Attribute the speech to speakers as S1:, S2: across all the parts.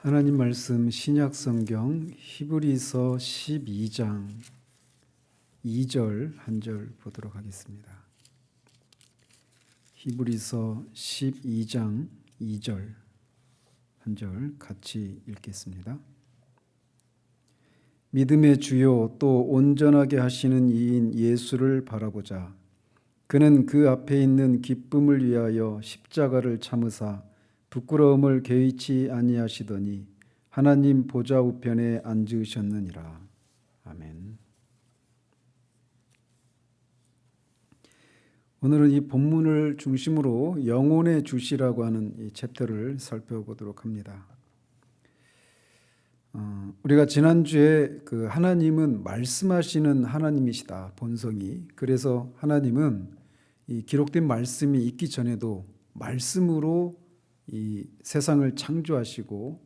S1: 하나님 말씀 신약 성경 히브리서 12장 2절 한 절 보도록 하겠습니다. 히브리서 12장 2절 한 절 같이 읽겠습니다. 믿음의 주요 또 온전하게 하시는 이인 예수를 바라보자. 그는 그 앞에 있는 기쁨을 위하여 십자가를 참으사 부끄러움을 개의치 아니하시더니 하나님 보좌 우편에 앉으셨느니라. 아멘. 오늘은 이 본문을 중심으로 영혼의 주시라고 하는 이 챕터를 살펴보도록 합니다. 우리가 지난주에 그 하나님은 말씀하시는 하나님이시다, 본성이. 그래서 하나님은 이 기록된 말씀이 있기 전에도 말씀으로 이 세상을 창조하시고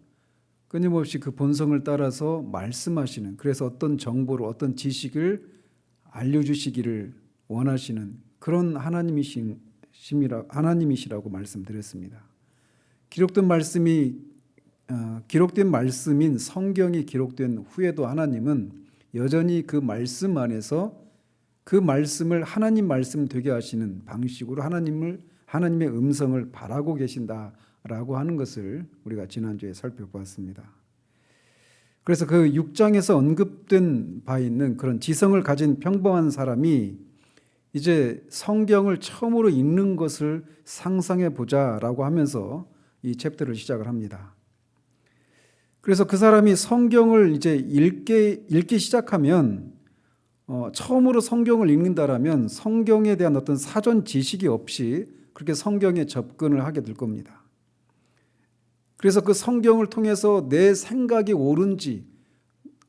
S1: 끊임없이 그 본성을 따라서 말씀하시는, 그래서 어떤 정보를, 어떤 지식을 알려주시기를 원하시는 그런 하나님이시라고 말씀드렸습니다. 기록된 말씀인 성경이 기록된 후에도 하나님은 여전히 그 말씀 안에서 그 말씀을 하나님 말씀 되게 하시는 방식으로 하나님의 음성을 바라고 계신다라고 하는 것을 우리가 지난주에 살펴보았습니다. 그래서 그 6장에서 언급된 바 있는 그런 지성을 가진 평범한 사람이 이제 성경을 처음으로 읽는 것을 상상해 보자라고 하면서 이 챕터를 시작을 합니다. 그래서 그 사람이 성경을 이제 읽기 시작하면 처음으로 성경을 읽는다라면 성경에 대한 어떤 사전 지식이 없이 그렇게 성경에 접근을 하게 될 겁니다. 그래서 그 성경을 통해서 내 생각이 옳은지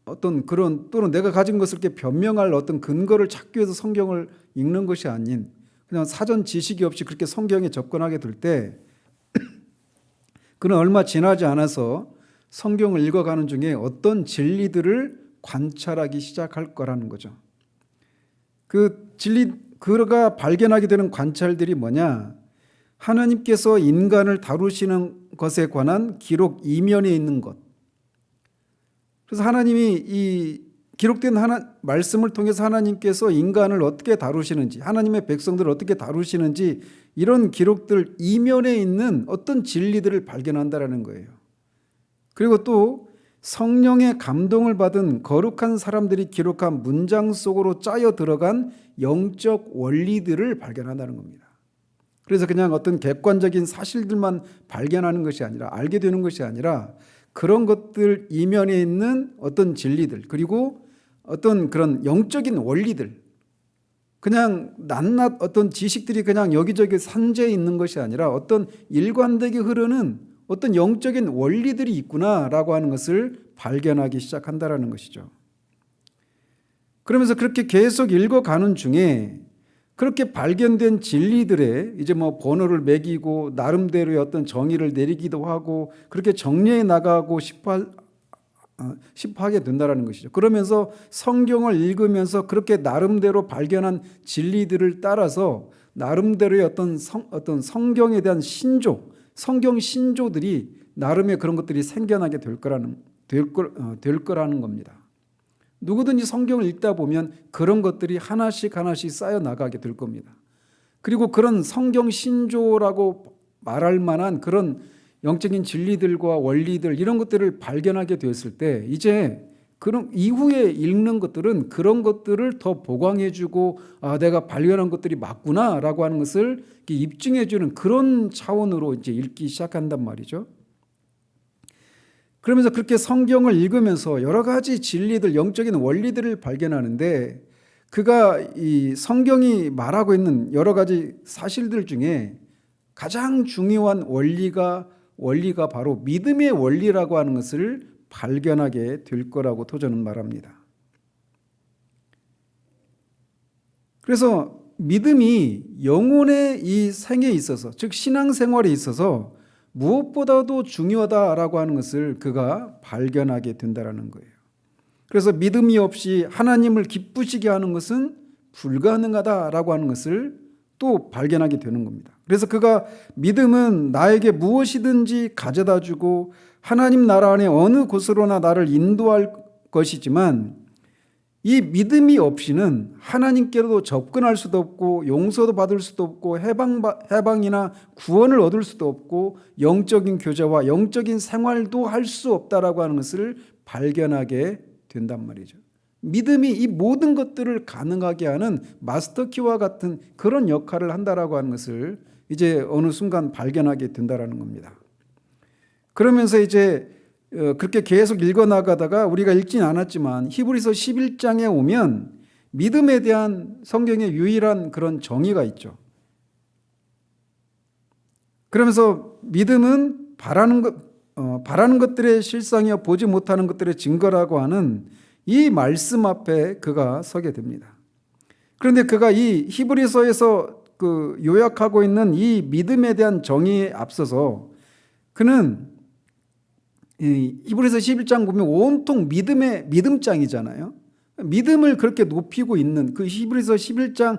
S1: 어떤 그런, 또는 내가 가진 것을 이렇게 변명할 어떤 근거를 찾기 위해서 성경을 읽는 것이 아닌 그냥 사전 지식이 없이 그렇게 성경에 접근하게 될 때 그는 얼마 지나지 않아서 성경을 읽어가는 중에 어떤 진리들을 관찰하기 시작할 거라는 거죠. 그가 발견하게 되는 관찰들이 뭐냐? 하나님께서 인간을 다루시는 것에 관한 기록 이면에 있는 것. 그래서 하나님이 이 기록된 말씀을 통해서 하나님께서 인간을 어떻게 다루시는지, 하나님의 백성들을 어떻게 다루시는지, 이런 기록들 이면에 있는 어떤 진리들을 발견한다라는 거예요. 그리고 또 성령의 감동을 받은 거룩한 사람들이 기록한 문장 속으로 짜여 들어간 영적 원리들을 발견한다는 겁니다. 그래서 그냥 어떤 객관적인 사실들만 발견하는 것이 아니라, 알게 되는 것이 아니라 그런 것들 이면에 있는 어떤 진리들, 그리고 어떤 그런 영적인 원리들, 그냥 낱낱 어떤 지식들이 그냥 여기저기 산재해 있는 것이 아니라 어떤 일관되게 흐르는 어떤 영적인 원리들이 있구나라고 하는 것을 발견하기 시작한다라는 것이죠. 그러면서 그렇게 계속 읽어가는 중에 그렇게 발견된 진리들에 이제 번호를 매기고 나름대로의 어떤 정의를 내리기도 하고 그렇게 정리해 나가고 싶어 하게 된다는 것이죠. 그러면서 성경을 읽으면서 그렇게 나름대로 발견한 진리들을 따라서 나름대로의 어떤 성경에 대한 성경 신조들이 나름의 그런 것들이 생겨나게 될 거라는 겁니다. 누구든지 성경을 읽다 보면 그런 것들이 하나씩 쌓여 나가게 될 겁니다. 그리고 그런 성경 신조라고 말할 만한 그런 영적인 진리들과 원리들, 이런 것들을 발견하게 되었을 때 이제 그런 이후에 읽는 것들은 그런 것들을 더 보강해주고 내가 발견한 것들이 맞구나라고 하는 것을 입증해주는 그런 차원으로 이제 읽기 시작한단 말이죠. 그러면서 그렇게 성경을 읽으면서 여러 가지 진리들, 영적인 원리들을 발견하는데 그가 이 성경이 말하고 있는 여러 가지 사실들 중에 가장 중요한 원리가 바로 믿음의 원리라고 하는 것을 발견하게 될 거라고 토저는 말합니다. 그래서 믿음이 영혼의 이 생에 있어서, 즉 신앙생활에 있어서 무엇보다도 중요하다라고 하는 것을 그가 발견하게 된다라는 거예요. 그래서 믿음이 없이 하나님을 기쁘시게 하는 것은 불가능하다라고 하는 것을 또 발견하게 되는 겁니다. 그래서 그가 믿음은 나에게 무엇이든지 가져다 주고 하나님 나라 안에 어느 곳으로나 나를 인도할 것이지만, 이 믿음이 없이는 하나님께로도 접근할 수도 없고 용서도 받을 수도 없고 해방이나 구원을 얻을 수도 없고 영적인 교제와 영적인 생활도 할 수 없다라고 하는 것을 발견하게 된단 말이죠. 믿음이 이 모든 것들을 가능하게 하는 마스터키와 같은 그런 역할을 한다라고 하는 것을 이제 어느 순간 발견하게 된다라는 겁니다. 그러면서 이제 그렇게 계속 읽어나가다가 우리가 읽진 않았지만 히브리서 11장에 오면 믿음에 대한 성경의 유일한 그런 정의가 있죠. 그러면서 믿음은 바라는 것들의 실상이요 보지 못하는 것들의 증거라고 하는 이 말씀 앞에 그가 서게 됩니다. 그런데 그가 이 히브리서에서 요약하고 있는 이 믿음에 대한 정의에 앞서서 그는 히브리서 11장 보면 온통 믿음의 믿음장이잖아요. 믿음을 그렇게 높이고 있는 그 히브리서 11장에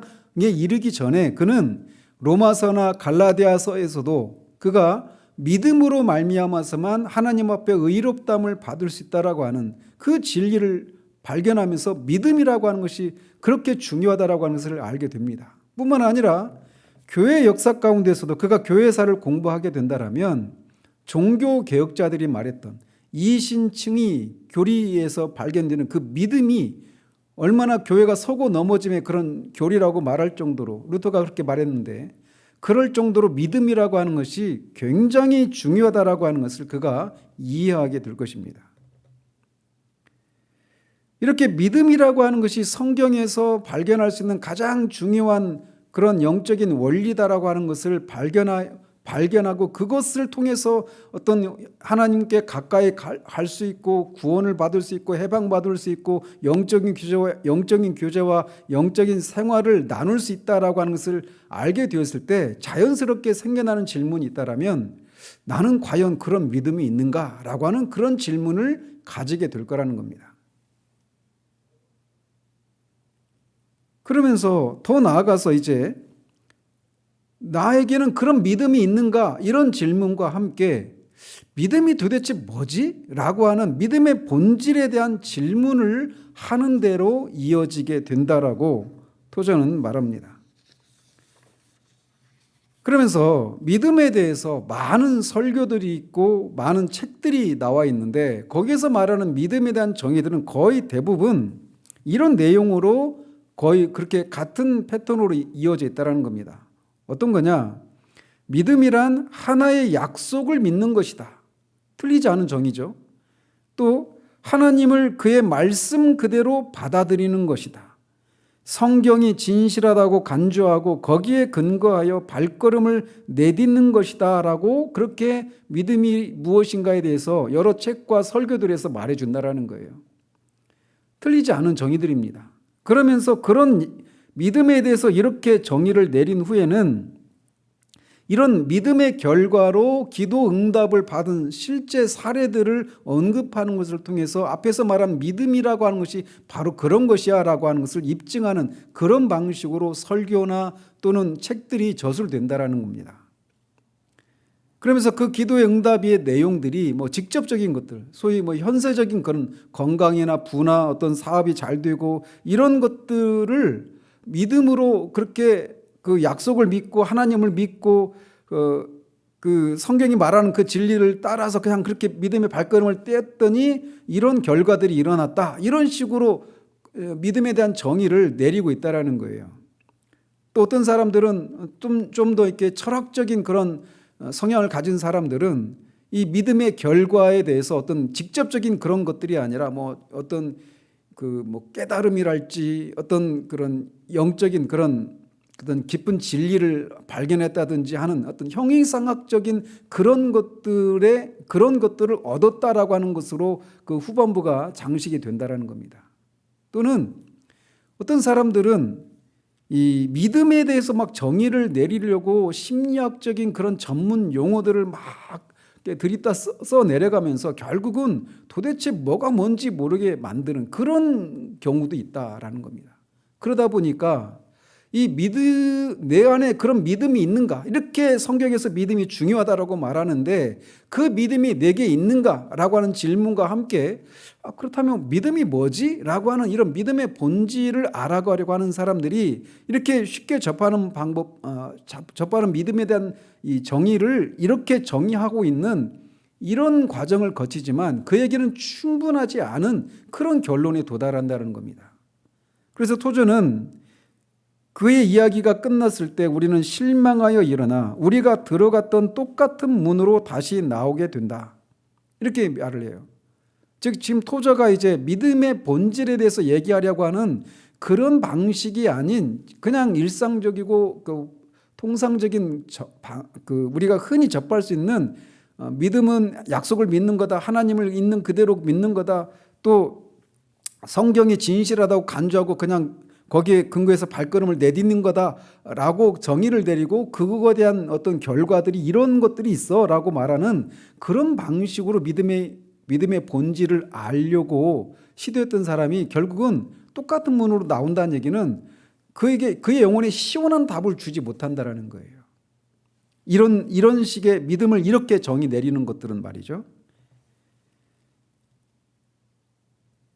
S1: 이르기 전에 그는 로마서나 갈라디아서에서도 그가 믿음으로 말미암아서만 하나님 앞에 의롭다함을 받을 수 있다라고 하는 그 진리를 발견하면서 믿음이라고 하는 것이 그렇게 중요하다라고 하는 것을 알게 됩니다. 뿐만 아니라 교회 역사 가운데서도 그가 교회사를 공부하게 된다라면 종교 개혁자들이 말했던 이신층이 교리에서 발견되는 그 믿음이 얼마나 교회가 서고 넘어짐의 그런 교리라고 말할 정도로, 루터가 그렇게 말했는데 그럴 정도로 믿음이라고 하는 것이 굉장히 중요하다라고 하는 것을 그가 이해하게 될 것입니다. 이렇게 믿음이라고 하는 것이 성경에서 발견할 수 있는 가장 중요한 그런 영적인 원리다라고 하는 것을 발견하고 그것을 통해서 어떤 하나님께 가까이 갈 수 있고 구원을 받을 수 있고 해방받을 수 있고 영적인 교제와 영적인 생활을 나눌 수 있다라고 하는 것을 알게 되었을 때 자연스럽게 생겨나는 질문이 있다라면 나는 과연 그런 믿음이 있는가라고 하는 그런 질문을 가지게 될 거라는 겁니다. 그러면서 더 나아가서 이제 나에게는 그런 믿음이 있는가? 이런 질문과 함께 믿음이 도대체 뭐지? 라고 하는 믿음의 본질에 대한 질문을 하는 대로 이어지게 된다라고 토저는 말합니다. 그러면서 믿음에 대해서 많은 설교들이 있고 많은 책들이 나와 있는데 거기에서 말하는 믿음에 대한 정의들은 거의 대부분 이런 내용으로 거의 그렇게 같은 패턴으로 이어져 있다는 겁니다. 어떤 거냐? 믿음이란 하나의 약속을 믿는 것이다. 틀리지 않은 정의죠. 또 하나님을 그의 말씀 그대로 받아들이는 것이다. 성경이 진실하다고 간주하고 거기에 근거하여 발걸음을 내딛는 것이다 라고 그렇게 믿음이 무엇인가에 대해서 여러 책과 설교들에서 말해준다라는 거예요. 틀리지 않은 정의들입니다. 그러면서 그런 믿음에 대해서 이렇게 정의를 내린 후에는 이런 믿음의 결과로 기도 응답을 받은 실제 사례들을 언급하는 것을 통해서 앞에서 말한 믿음이라고 하는 것이 바로 그런 것이야 라고 하는 것을 입증하는 그런 방식으로 설교나 또는 책들이 저술된다라는 겁니다. 그러면서 그 기도의 응답의 내용들이 직접적인 것들, 소위 현세적인 그런 건강이나 부나 어떤 사업이 잘 되고 이런 것들을 믿음으로 그렇게 그 약속을 믿고 하나님을 믿고 그 성경이 말하는 그 진리를 따라서 그냥 그렇게 믿음의 발걸음을 떼었더니 이런 결과들이 일어났다. 이런 식으로 믿음에 대한 정의를 내리고 있다라는 거예요. 또 어떤 사람들은 좀 더 이렇게 철학적인 그런 성향을 가진 사람들은 이 믿음의 결과에 대해서 어떤 직접적인 그런 것들이 아니라 어떤 깨달음이랄지 어떤 그런 영적인 그런 깊은 진리를 발견했다든지 하는 어떤 형이상학적인 그런 것들을 얻었다라고 하는 것으로 그 후반부가 장식이 된다라는 겁니다. 또는 어떤 사람들은 이 믿음에 대해서 정의를 내리려고 심리학적인 그런 전문 용어들을 막 들이다 써 내려가면서 결국은 도대체 뭐가 뭔지 모르게 만드는 그런 경우도 있다라는 겁니다. 그러다 보니까 내 안에 그런 믿음이 있는가? 이렇게 성경에서 믿음이 중요하다라고 말하는데 그 믿음이 내게 있는가라고 하는 질문과 함께 그렇다면 믿음이 뭐지? 라고 하는 이런 믿음의 본질을 알아가려고 하는 사람들이 이렇게 쉽게 접하는 방법, 접하는 믿음에 대한 이 정의를 이렇게 정의하고 있는 이런 과정을 거치지만 그에게는 충분하지 않은 그런 결론에 도달한다는 겁니다. 그래서 토저는 그의 이야기가 끝났을 때 우리는 실망하여 일어나 우리가 들어갔던 똑같은 문으로 다시 나오게 된다. 이렇게 말을 해요. 즉 지금 토저가 이제 믿음의 본질에 대해서 얘기하려고 하는 그런 방식이 아닌 그냥 일상적이고 통상적인 우리가 흔히 접할 수 있는 믿음은 약속을 믿는 거다. 하나님을 있는 그대로 믿는 거다. 또 성경이 진실하다고 간주하고 그냥 거기에 근거해서 발걸음을 내딛는 거다라고 정의를 내리고 그거에 대한 어떤 결과들이 이런 것들이 있어라고 말하는 그런 방식으로 믿음의 본질을 알려고 시도했던 사람이 결국은 똑같은 문으로 나온다는 얘기는 그의 영혼에 시원한 답을 주지 못한다라는 거예요. 이런 식의 믿음을 이렇게 정의 내리는 것들은 말이죠.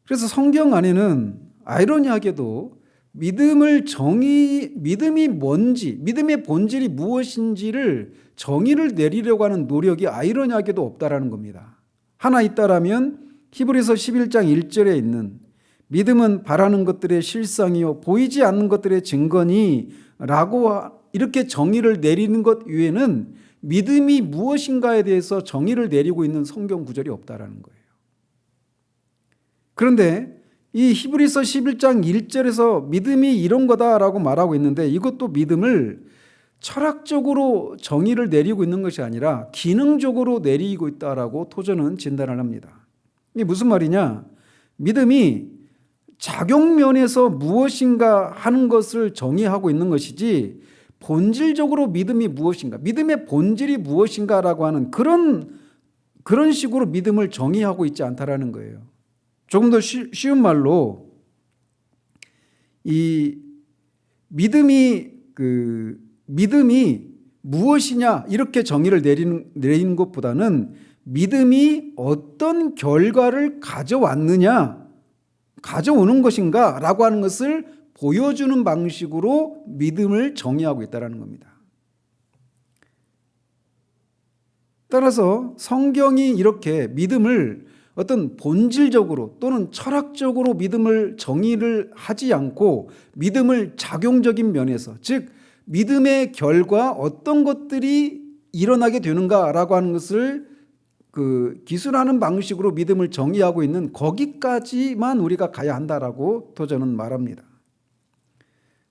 S1: 그래서 성경 안에는 아이러니하게도 믿음이 뭔지, 믿음의 본질이 무엇인지를 정의를 내리려고 하는 노력이 아이러니하게도 없다라는 겁니다. 하나 있다라면 히브리서 11장 1절에 있는 믿음은 바라는 것들의 실상이요 보이지 않는 것들의 증거니 라고 이렇게 정의를 내리는 것 외에는 믿음이 무엇인가에 대해서 정의를 내리고 있는 성경 구절이 없다라는 거예요. 그런데 이 히브리서 11장 1절에서 믿음이 이런 거다라고 말하고 있는데 이것도 믿음을 철학적으로 정의를 내리고 있는 것이 아니라 기능적으로 내리고 있다라고 토저는 진단을 합니다. 이게 무슨 말이냐? 믿음이 작용면에서 무엇인가 하는 것을 정의하고 있는 것이지 본질적으로 믿음이 무엇인가, 믿음의 본질이 무엇인가라고 하는 그런 식으로 믿음을 정의하고 있지 않다라는 거예요. 조금 더 쉬운 말로 이 믿음이 무엇이냐 이렇게 정의를 내리는 것보다는 믿음이 어떤 결과를 가져오는 것인가 라고 하는 것을 보여주는 방식으로 믿음을 정의하고 있다는 겁니다. 따라서 성경이 이렇게 믿음을 어떤 본질적으로 또는 철학적으로 믿음을 정의를 하지 않고 믿음을 작용적인 면에서, 즉 믿음의 결과 어떤 것들이 일어나게 되는가라고 하는 것을 기술하는 방식으로 믿음을 정의하고 있는 거기까지만 우리가 가야 한다라고 토저는 말합니다.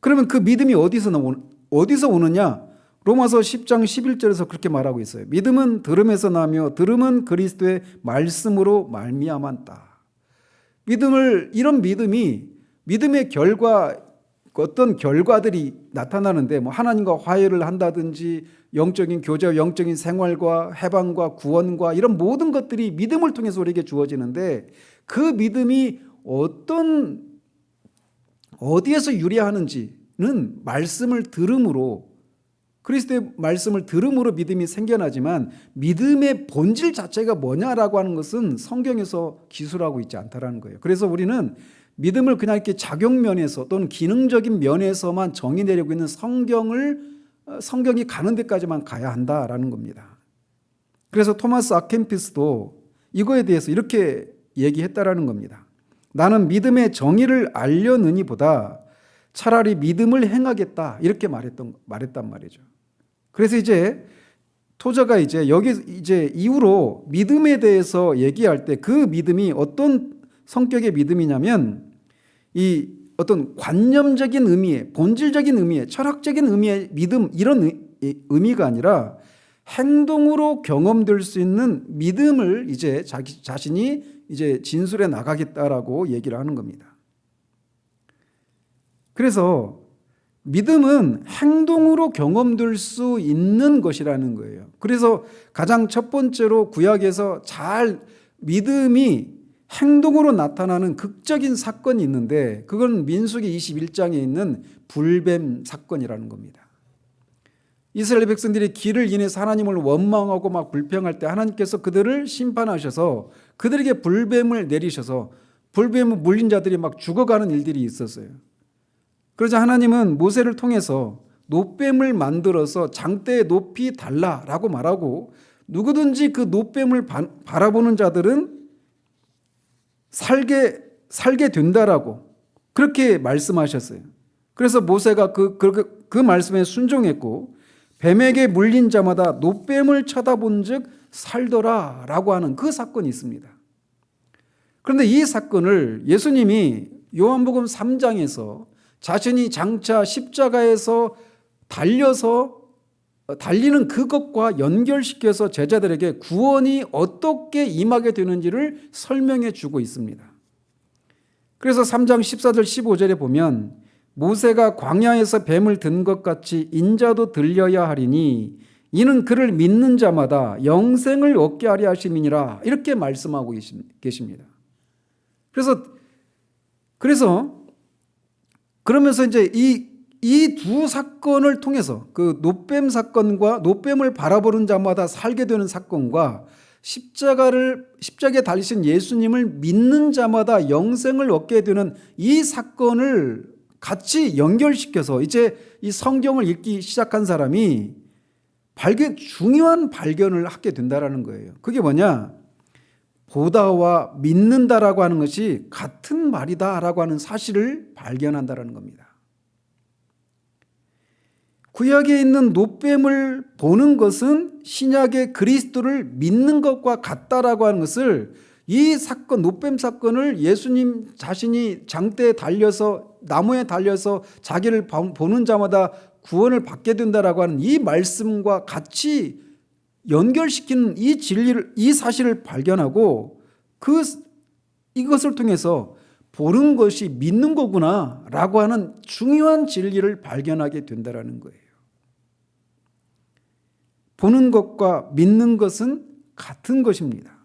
S1: 그러면 그 믿음이 어디서 오느냐? 로마서 10장 11절에서 그렇게 말하고 있어요. 믿음은 들음에서 나며 들음은 그리스도의 말씀으로 말미암았다. 이런 믿음의 결과, 어떤 결과들이 나타나는데 하나님과 화해를 한다든지 영적인 교제와 영적인 생활과 해방과 구원과 이런 모든 것들이 믿음을 통해서 우리에게 주어지는데 그 믿음이 어디에서 유래하는지는 말씀을 들음으로, 그리스도의 말씀을 들음으로 믿음이 생겨나지만 믿음의 본질 자체가 뭐냐라고 하는 것은 성경에서 기술하고 있지 않다라는 거예요. 그래서 우리는 믿음을 그냥 이렇게 작용면에서 또는 기능적인 면에서만 정의 내리고 있는 성경이 가는 데까지만 가야 한다라는 겁니다. 그래서 토마스 아켄피스도 이거에 대해서 이렇게 얘기했다라는 겁니다. 나는 믿음의 정의를 알려느니보다 차라리 믿음을 행하겠다 이렇게 말했단 말이죠. 그래서 이제 토저가 여기 이후로 믿음에 대해서 얘기할 때 그 믿음이 어떤 성격의 믿음이냐면 이 어떤 관념적인 의미의, 본질적인 의미의, 철학적인 의미의 믿음, 이런 의미가 아니라 행동으로 경험될 수 있는 믿음을 이제 자신이 진술해 나가겠다라고 얘기를 하는 겁니다. 그래서 믿음은 행동으로 경험될 수 있는 것이라는 거예요. 그래서 가장 첫 번째로 구약에서 믿음이 행동으로 나타나는 극적인 사건이 있는데 그건 민수기 21장에 있는 불뱀 사건이라는 겁니다. 이스라엘 백성들이 길을 인해서 하나님을 원망하고 막 불평할 때 하나님께서 그들을 심판하셔서 그들에게 불뱀을 내리셔서 불뱀을 물린 자들이 막 죽어가는 일들이 있었어요. 그러자 하나님은 모세를 통해서 놋뱀을 만들어서 장대에 높이 달라라고 말하고 누구든지 그 놋뱀을 바라보는 자들은 살게 된다라고 그렇게 말씀하셨어요. 그래서 모세가 그 말씀에 순종했고 뱀에게 물린 자마다 놋뱀을 쳐다본 즉 살더라라고 하는 그 사건이 있습니다. 그런데 이 사건을 예수님이 요한복음 3장에서 자신이 장차 십자가에서 달리는 그것과 연결시켜서 제자들에게 구원이 어떻게 임하게 되는지를 설명해 주고 있습니다. 그래서 3장 14절 15절에 보면 모세가 광야에서 뱀을 든 것 같이 인자도 들려야 하리니 이는 그를 믿는 자마다 영생을 얻게 하려 하심이니라 이렇게 말씀하고 계십니다. 그러면서 이제 이 두 사건을 통해서 그 놋뱀 사건과 놋뱀을 바라보는 자마다 살게 되는 사건과 십자가에 달리신 예수님을 믿는 자마다 영생을 얻게 되는 이 사건을 같이 연결시켜서 이제 이 성경을 읽기 시작한 사람이 중요한 발견을 하게 된다라는 거예요. 그게 뭐냐? 보다와 믿는다라고 하는 것이 같은 말이다라고 하는 사실을 발견한다라는 겁니다. 구약에 있는 놋뱀을 보는 것은 신약의 그리스도를 믿는 것과 같다라고 하는 것을 이 사건, 놋뱀 사건을 예수님 자신이 장대에 달려서 나무에 달려서 자기를 보는 자마다 구원을 받게 된다라고 하는 이 말씀과 같이 연결시키는 이 진리를, 이 사실을 발견하고 이것을 통해서 보는 것이 믿는 거구나라고 하는 중요한 진리를 발견하게 된다라는 거예요. 보는 것과 믿는 것은 같은 것입니다.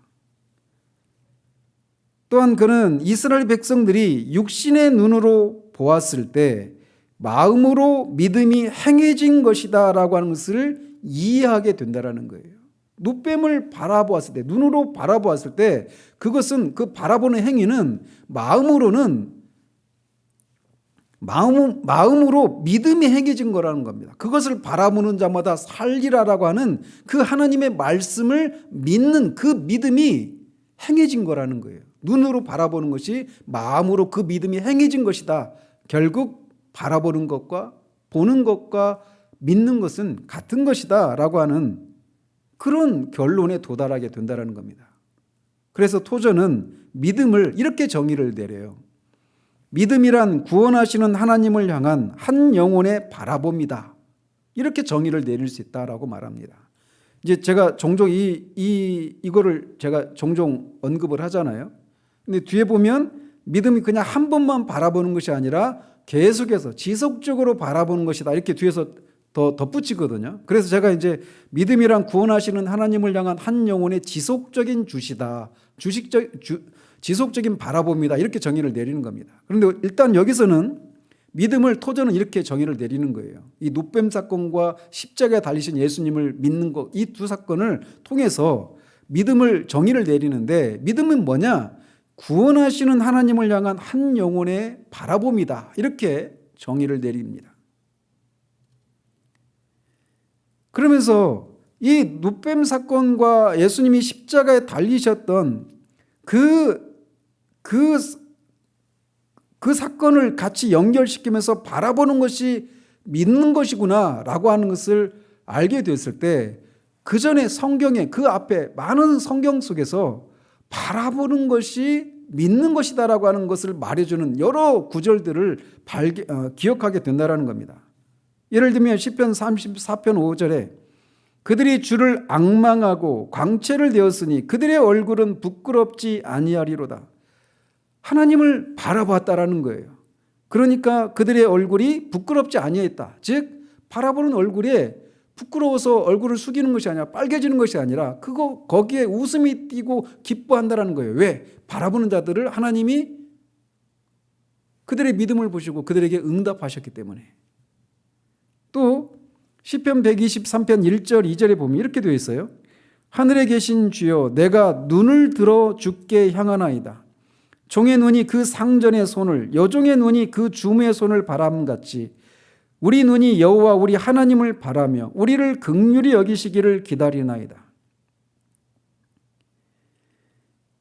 S1: 또한 그는 이스라엘 백성들이 육신의 눈으로 보았을 때 마음으로 믿음이 행해진 것이다 라고 하는 것을 이해하게 된다는 거예요. 놋뱀을 바라보았을 때, 눈으로 바라보았을 때 그것은 그 바라보는 행위는 마음으로 믿음이 행해진 거라는 겁니다. 그것을 바라보는 자마다 살리라라고 하는 그 하나님의 말씀을 믿는 그 믿음이 행해진 거라는 거예요. 눈으로 바라보는 것이 마음으로 그 믿음이 행해진 것이다. 결국 바라보는 것과 보는 것과 믿는 것은 같은 것이다 라고 하는 그런 결론에 도달하게 된다는 겁니다. 그래서 토저는 믿음을 이렇게 정의를 내려요. 믿음이란 구원하시는 하나님을 향한 한 영혼의 바라봅니다. 이렇게 정의를 내릴 수 있다라고 말합니다. 이제 제가 종종 이거를 제가 종종 언급을 하잖아요. 근데 뒤에 보면 믿음이 그냥 한 번만 바라보는 것이 아니라 계속해서 지속적으로 바라보는 것이다. 이렇게 뒤에서 더 덧붙이거든요. 그래서 제가 이제 믿음이란 구원하시는 하나님을 향한 한 영혼의 지속적인 주시다. 지속적인 바라봅니다. 이렇게 정의를 내리는 겁니다. 그런데 일단 여기서는 믿음을 토저는 이렇게 정의를 내리는 거예요. 이 놋뱀 사건과 십자가에 달리신 예수님을 믿는 것, 이 두 사건을 통해서 믿음을 정의를 내리는데 믿음은 뭐냐? 구원하시는 하나님을 향한 한 영혼의 바라봄이다. 이렇게 정의를 내립니다. 그러면서 이 놋뱀 사건과 예수님이 십자가에 달리셨던 그 사건을 같이 연결시키면서 바라보는 것이 믿는 것이구나 라고 하는 것을 알게 됐을 때 그 전에 성경에 그 앞에 많은 성경 속에서 바라보는 것이 믿는 것이다 라고 하는 것을 말해주는 여러 구절들을 기억하게 된다는 겁니다. 예를 들면 시편 34편 5절에 그들이 주를 앙망하고 광채를 되었으니 그들의 얼굴은 부끄럽지 아니하리로다. 하나님을 바라봤다라는 거예요. 그러니까 그들의 얼굴이 부끄럽지 아니했다. 즉 바라보는 얼굴에 부끄러워서 얼굴을 숙이는 것이 아니라 빨개지는 것이 아니라 거기에 웃음이 띄고 기뻐한다라는 거예요. 왜? 바라보는 자들을 하나님이 그들의 믿음을 보시고 그들에게 응답하셨기 때문에. 또 시편 123편 1절 2절에 보면 이렇게 되어 있어요. 하늘에 계신 주여 내가 눈을 들어 주께 향하나이다. 종의 눈이 그 상전의 손을 여종의 눈이 그 주무의 손을 바람같이 우리 눈이 여호와 우리 하나님을 바라며 우리를 긍휼히 여기시기를 기다리나이다.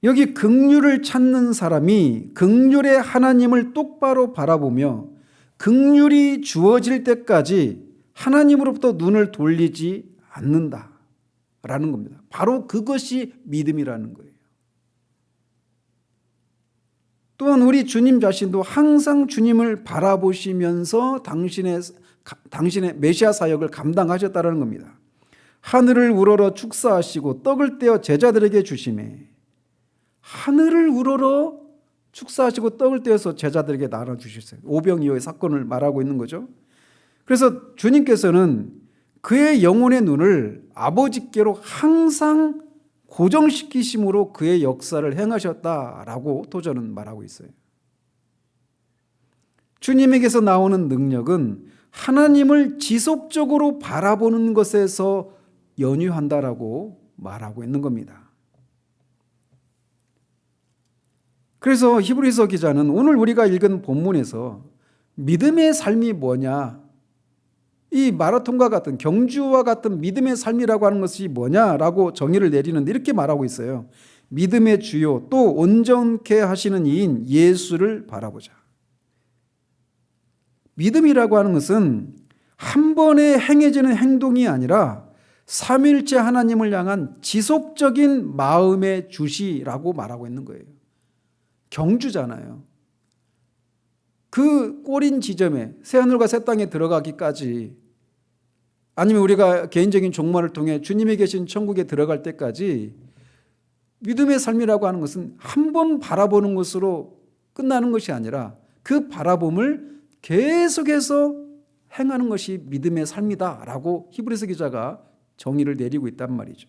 S1: 여기 긍휼을 찾는 사람이 긍휼의 하나님을 똑바로 바라보며 긍휼이 주어질 때까지 하나님으로부터 눈을 돌리지 않는다라는 겁니다. 바로 그것이 믿음이라는 거예요. 또한 우리 주님 자신도 항상 주님을 바라보시면서 당신의 메시아 사역을 감당하셨다는 겁니다. 하늘을 우러러 축사하시고 떡을 떼어 제자들에게 주시매. 하늘을 우러러 축사하시고 떡을 떼어서 제자들에게 나눠주셨어요. 오병이어의 사건을 말하고 있는 거죠. 그래서 주님께서는 그의 영혼의 눈을 아버지께로 항상 고정시키심으로 그의 역사를 행하셨다라고 도전은 말하고 있어요. 주님에게서 나오는 능력은 하나님을 지속적으로 바라보는 것에서 연유한다라고 말하고 있는 겁니다. 그래서 히브리서 기자는 오늘 우리가 읽은 본문에서 믿음의 삶이 뭐냐, 이 마라톤과 같은 경주와 같은 믿음의 삶이라고 하는 것이 뭐냐라고 정의를 내리는데 이렇게 말하고 있어요. 믿음의 주요 또 온전케 하시는 이인 예수를 바라보자. 믿음이라고 하는 것은 한 번에 행해지는 행동이 아니라 삼위일체 하나님을 향한 지속적인 마음의 주시라고 말하고 있는 거예요. 경주잖아요. 그 꼬린 지점에 새하늘과 새 땅에 들어가기까지, 아니면 우리가 개인적인 종말을 통해 주님이 계신 천국에 들어갈 때까지 믿음의 삶이라고 하는 것은 한 번 바라보는 것으로 끝나는 것이 아니라 그 바라봄을 계속해서 행하는 것이 믿음의 삶이다라고 히브리서 기자가 정의를 내리고 있단 말이죠.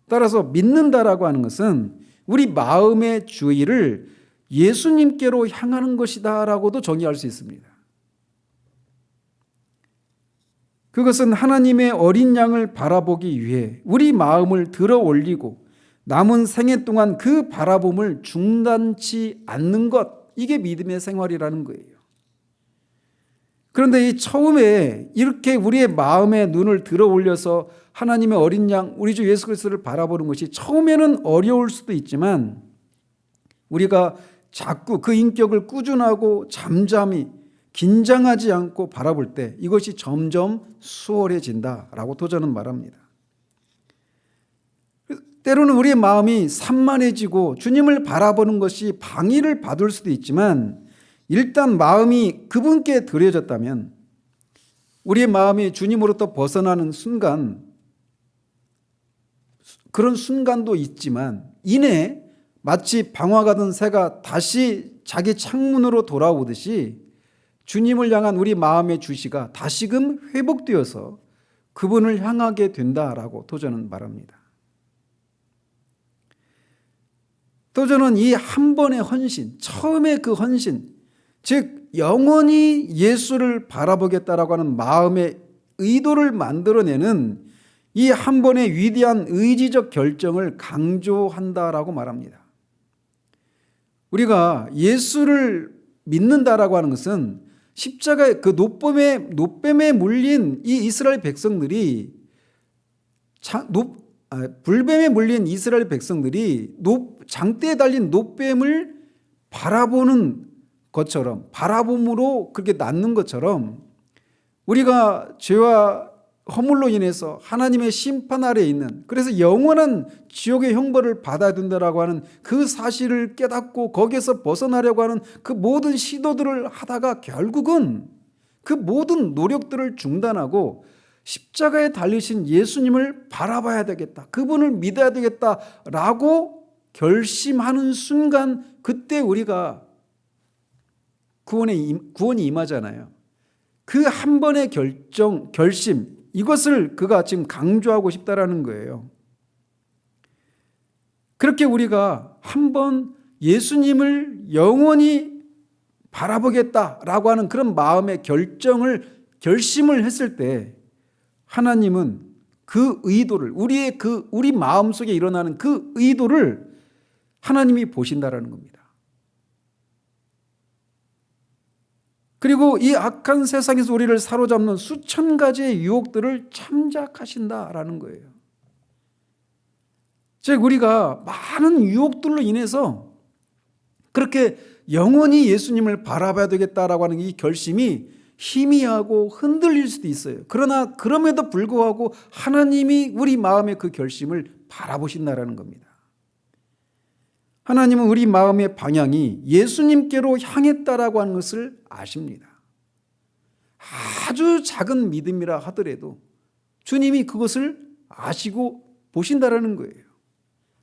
S1: 따라서 믿는다라고 하는 것은 우리 마음의 주의를 예수님께로 향하는 것이다라고도 정의할 수 있습니다. 그것은 하나님의 어린 양을 바라보기 위해 우리 마음을 들어 올리고 남은 생애 동안 그 바라봄을 중단치 않는 것, 이게 믿음의 생활이라는 거예요. 그런데 이 처음에 이렇게 우리의 마음의 눈을 들어 올려서 하나님의 어린 양 우리 주 예수 그리스도를 바라보는 것이 처음에는 어려울 수도 있지만 우리가 자꾸 그 인격을 꾸준하고 잠잠히 긴장하지 않고 바라볼 때 이것이 점점 수월해진다라고 도전은 말합니다. 때로는 우리의 마음이 산만해지고 주님을 바라보는 것이 방해를 받을 수도 있지만 일단 마음이 그분께 드려졌다면 우리의 마음이 주님으로부터 벗어나는 순간, 그런 순간도 있지만 이내 마치 방화가던 새가 다시 자기 창문으로 돌아오듯이 주님을 향한 우리 마음의 주시가 다시금 회복되어서 그분을 향하게 된다라고 도전은 말합니다. 도전은 이 한 번의 헌신, 처음에 그 헌신, 즉 영원히 예수를 바라보겠다라고 하는 마음의 의도를 만들어내는 이 한 번의 위대한 의지적 결정을 강조한다라고 말합니다. 우리가 예수를 믿는다라고 하는 것은 십자가의 그 노뱀에 물린 이 이스라엘 백성들이, 불뱀에 물린 이스라엘 백성들이 장대에 달린 노뱀을 바라보는 것처럼, 바라봄으로 그렇게 낳는 것처럼 우리가 죄와 허물로 인해서 하나님의 심판 아래에 있는, 그래서 영원한 지옥의 형벌을 받아야 된다라고 하는 그 사실을 깨닫고 거기에서 벗어나려고 하는 그 모든 시도들을 하다가 결국은 그 모든 노력들을 중단하고 십자가에 달리신 예수님을 바라봐야 되겠다, 그분을 믿어야 되겠다라고 결심하는 순간, 그때 우리가 구원이 임하잖아요. 그 한 번의 결심, 이것을 그가 지금 강조하고 싶다라는 거예요. 그렇게 우리가 한번 예수님을 영원히 바라보겠다라고 하는 그런 마음의 결심을 했을 때 하나님은 그 의도를, 우리 마음 속에 일어나는 그 의도를 하나님이 보신다라는 겁니다. 그리고 이 악한 세상에서 우리를 사로잡는 수천 가지의 유혹들을 참작하신다라는 거예요. 즉 우리가 많은 유혹들로 인해서 그렇게 영원히 예수님을 바라봐야 되겠다라고 하는 이 결심이 희미하고 흔들릴 수도 있어요. 그러나 그럼에도 불구하고 하나님이 우리 마음의 그 결심을 바라보신다라는 겁니다. 하나님은 우리 마음의 방향이 예수님께로 향했다라고 하는 것을 아십니다. 아주 작은 믿음이라 하더라도 주님이 그것을 아시고 보신다라는 거예요.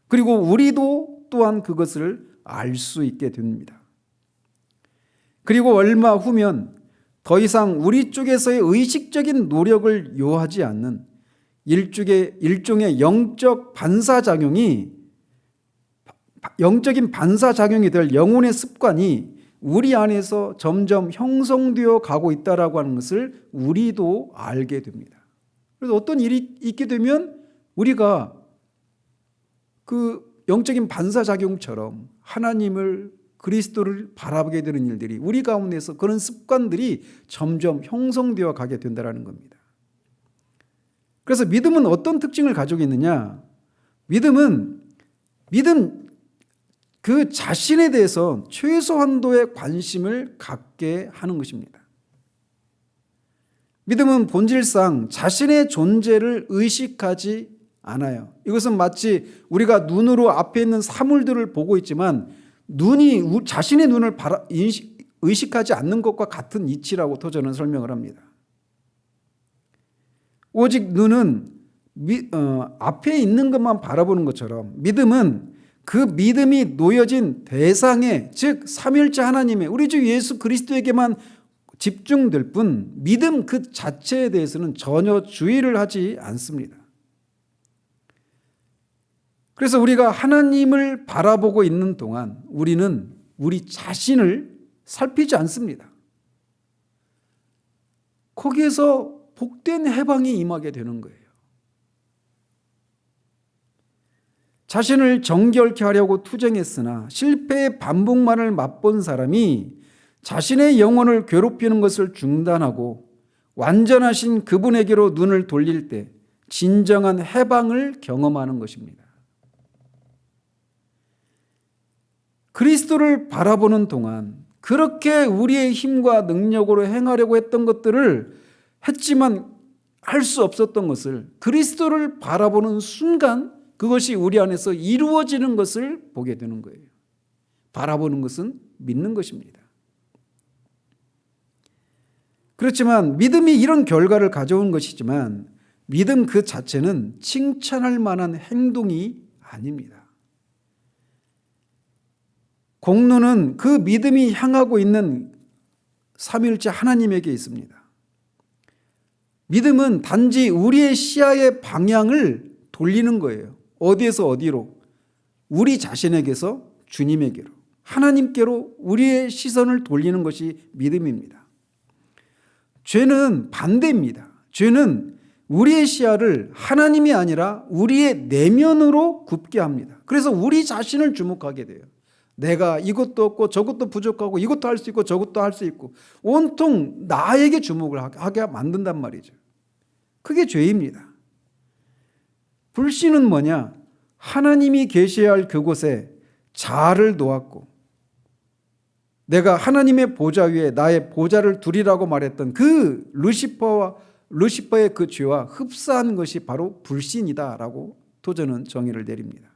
S1: 그리고 우리도 또한 그것을 알 수 있게 됩니다. 그리고 얼마 후면 더 이상 우리 쪽에서의 의식적인 노력을 요하지 않는 일종의 영적인 반사작용이 될 영혼의 습관이 우리 안에서 점점 형성되어 가고 있다라고 하는 것을 우리도 알게 됩니다. 그래서 어떤 일이 있게 되면 우리가 그 영적인 반사작용처럼 하나님을, 그리스도를 바라보게 되는 일들이 우리 가운데서 그런 습관들이 점점 형성되어 가게 된다는 겁니다. 그래서 믿음은 어떤 특징을 가지고 있느냐? 믿음 그 자신에 대해서 최소한도의 관심을 갖게 하는 것입니다. 믿음은 본질상 자신의 존재를 의식하지 않아요. 이것은 마치 우리가 눈으로 앞에 있는 사물들을 보고 있지만 눈이 자신의 눈을 의식하지 않는 것과 같은 이치라고 저는 설명을 합니다. 오직 눈은 앞에 있는 것만 바라보는 것처럼 믿음은 그 믿음이 놓여진 대상에, 즉 삼위일체 하나님의 우리 주 예수 그리스도에게만 집중될 뿐 믿음 그 자체에 대해서는 전혀 주의를 하지 않습니다. 그래서 우리가 하나님을 바라보고 있는 동안 우리는 우리 자신을 살피지 않습니다. 거기에서 복된 해방이 임하게 되는 거예요. 자신을 정결케 하려고 투쟁했으나 실패의 반복만을 맛본 사람이 자신의 영혼을 괴롭히는 것을 중단하고 완전하신 그분에게로 눈을 돌릴 때 진정한 해방을 경험하는 것입니다. 그리스도를 바라보는 동안 그렇게 우리의 힘과 능력으로 행하려고 했던 것들을 했지만 할 수 없었던 것을 그리스도를 바라보는 순간 그것이 우리 안에서 이루어지는 것을 보게 되는 거예요. 바라보는 것은 믿는 것입니다. 그렇지만 믿음이 이런 결과를 가져온 것이지만 믿음 그 자체는 칭찬할 만한 행동이 아닙니다. 공로는 그 믿음이 향하고 있는 삼위일체 하나님에게 있습니다. 믿음은 단지 우리의 시야의 방향을 돌리는 거예요. 어디에서 어디로? 우리 자신에게서 주님에게로, 하나님께로 우리의 시선을 돌리는 것이 믿음입니다. 죄는 반대입니다. 죄는 우리의 시야를 하나님이 아니라 우리의 내면으로 굽게 합니다. 그래서 우리 자신을 주목하게 돼요. 내가 이것도 없고 저것도 부족하고 이것도 할 수 있고 저것도 할 수 있고 온통 나에게 주목을 하게 만든단 말이죠. 그게 죄입니다. 불신은 뭐냐? 하나님이 계셔야 할 그곳에 자아를 놓았고 내가 하나님의 보좌 위에 나의 보좌를 두리라고 말했던 그 루시퍼의 그 죄와 흡사한 것이 바로 불신이다라고 도저는 정의를 내립니다.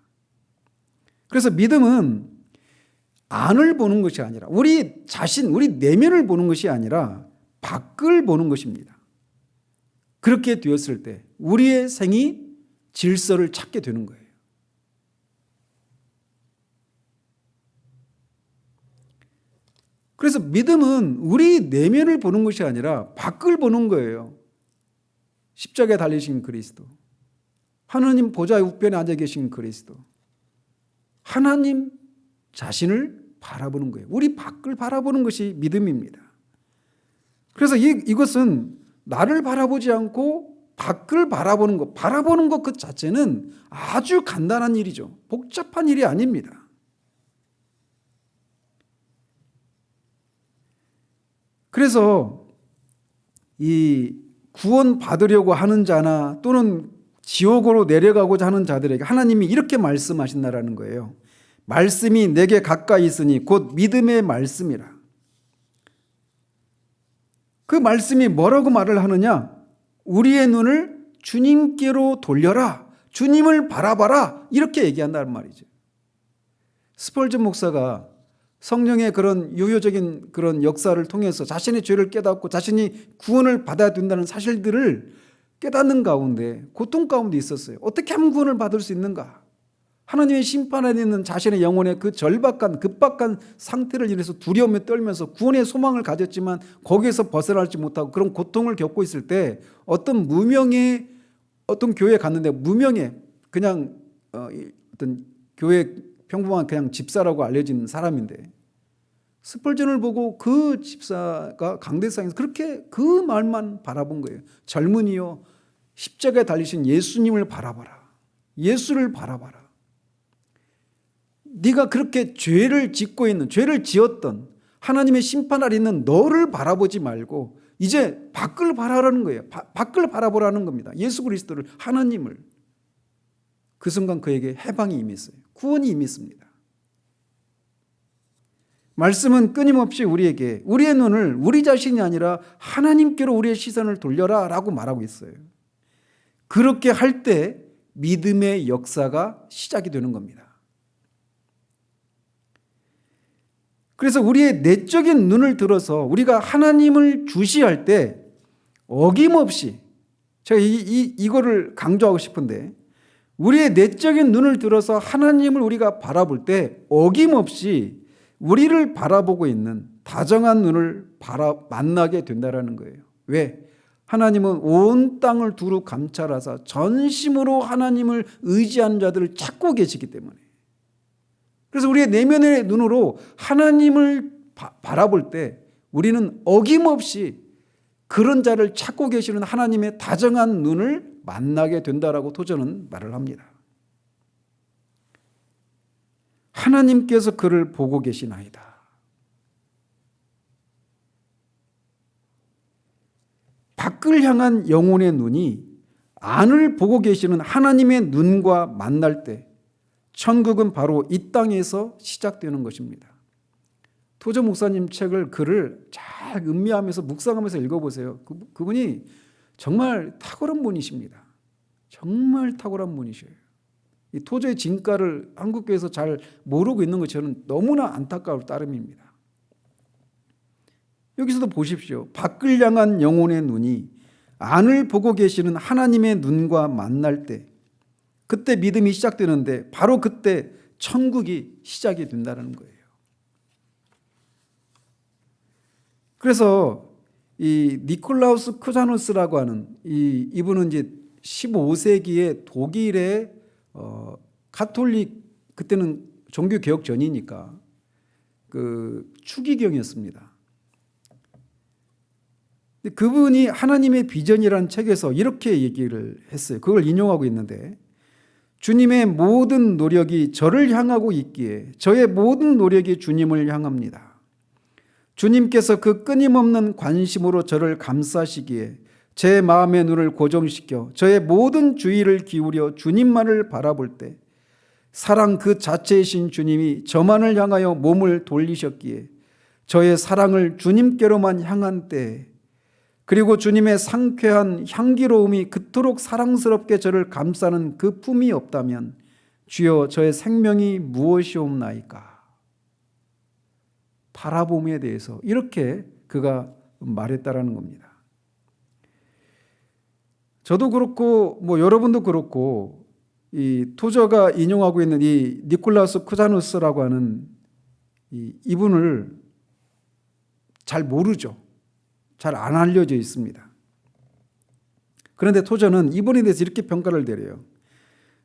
S1: 그래서 믿음은 안을 보는 것이 아니라 우리 자신, 우리 내면을 보는 것이 아니라 밖을 보는 것입니다. 그렇게 되었을 때 우리의 생이 질서를 찾게 되는 거예요. 그래서 믿음은 우리 내면을 보는 것이 아니라 밖을 보는 거예요. 십자가에 달리신 그리스도, 하나님 보좌 우편에 앉아 계신 그리스도, 하나님 자신을 바라보는 거예요. 우리 밖을 바라보는 것이 믿음입니다. 그래서 이것은 나를 바라보지 않고 밖을 바라보는 것 그 자체는 아주 간단한 일이죠. 복잡한 일이 아닙니다. 그래서 이 구원 받으려고 하는 자나 또는 지옥으로 내려가고자 하는 자들에게 하나님이 이렇게 말씀하신다라는 거예요. 말씀이 내게 가까이 있으니 곧 믿음의 말씀이라. 그 말씀이 뭐라고 말을 하느냐? 우리의 눈을 주님께로 돌려라. 주님을 바라봐라. 이렇게 얘기한다는 말이죠. 스펄전 목사가 성령의 그런 유효적인 그런 역사를 통해서 자신의 죄를 깨닫고 자신이 구원을 받아야 된다는 사실들을 깨닫는 가운데 고통 가운데 있었어요. 어떻게 하면 구원을 받을 수 있는가? 하나님의 심판 안에 있는 자신의 영혼의 그 절박한 급박한 상태를 인해서 두려움에 떨면서 구원의 소망을 가졌지만 거기에서 벗어나지 못하고 그런 고통을 겪고 있을 때 어떤 무명의 어떤 교회에 갔는데 무명의 그냥 어떤 교회 평범한 그냥 집사라고 알려진 사람인데 스펄전을 보고 그 집사가 강대상에서 그렇게 그 말만 바라본 거예요. 젊은이여 십자가에 달리신 예수님을 바라봐라. 예수를 바라봐라. 네가 그렇게 죄를 짓고 있는 죄를 지었던 하나님의 심판 아래 있는 너를 바라보지 말고 이제 밖을 바라라는 거예요. 밖을 바라보라는 겁니다. 예수 그리스도를 하나님을. 그 순간 그에게 해방이 임했어요. 구원이 임했습니다. 말씀은 끊임없이 우리에게 우리의 눈을 우리 자신이 아니라 하나님께로 우리의 시선을 돌려라 라고 말하고 있어요. 그렇게 할 때 믿음의 역사가 시작이 되는 겁니다. 그래서 우리의 내적인 눈을 들어서 우리가 하나님을 주시할 때 어김없이 제가 이거를 강조하고 싶은데 우리의 내적인 눈을 들어서 하나님을 우리가 바라볼 때 어김없이 우리를 바라보고 있는 다정한 눈을 만나게 된다는 거예요. 왜? 하나님은 온 땅을 두루 감찰하사 전심으로 하나님을 의지하는 자들을 찾고 계시기 때문에 그래서 우리의 내면의 눈으로 하나님을 바라볼 때 우리는 어김없이 그런 자를 찾고 계시는 하나님의 다정한 눈을 만나게 된다라고 토저는 말을 합니다. 하나님께서 그를 보고 계시나이다. 밖을 향한 영혼의 눈이 안을 보고 계시는 하나님의 눈과 만날 때 천국은 바로 이 땅에서 시작되는 것입니다. 토저 목사님 글을 잘 음미하면서 묵상하면서 읽어보세요. 그분이 정말 탁월한 분이십니다. 정말 탁월한 분이셔요. 이 토저의 진가를 한국교회에서 잘 모르고 있는 것 저는 너무나 안타까울 따름입니다. 여기서도 보십시오. 밖을 향한 영혼의 눈이 안을 보고 계시는 하나님의 눈과 만날 때 그때 믿음이 시작되는데 바로 그때 천국이 시작이 된다는 거예요. 그래서 이 니콜라우스 쿠자누스라고 하는 이분은 이제 15세기의 독일의 가톨릭 그때는 종교 개혁 전이니까 그 추기경이었습니다. 그분이 하나님의 비전이라는 책에서 이렇게 얘기를 했어요. 그걸 인용하고 있는데 주님의 모든 노력이 저를 향하고 있기에 저의 모든 노력이 주님을 향합니다. 주님께서 그 끊임없는 관심으로 저를 감싸시기에 제 마음의 눈을 고정시켜 저의 모든 주의를 기울여 주님만을 바라볼 때 사랑 그 자체이신 주님이 저만을 향하여 몸을 돌리셨기에 저의 사랑을 주님께로만 향한 때 그리고 주님의 상쾌한 향기로움이 그토록 사랑스럽게 저를 감싸는 그 품이 없다면 주여 저의 생명이 무엇이옵나이까. 바라봄에 대해서 이렇게 그가 말했다라는 겁니다. 저도 그렇고 여러분도 그렇고 이 토저가 인용하고 있는 이 니콜라우스 쿠자누스라고 하는 이분을 잘 모르죠. 잘 안 알려져 있습니다. 그런데 토저는 이분에 대해서 이렇게 평가를 내려요.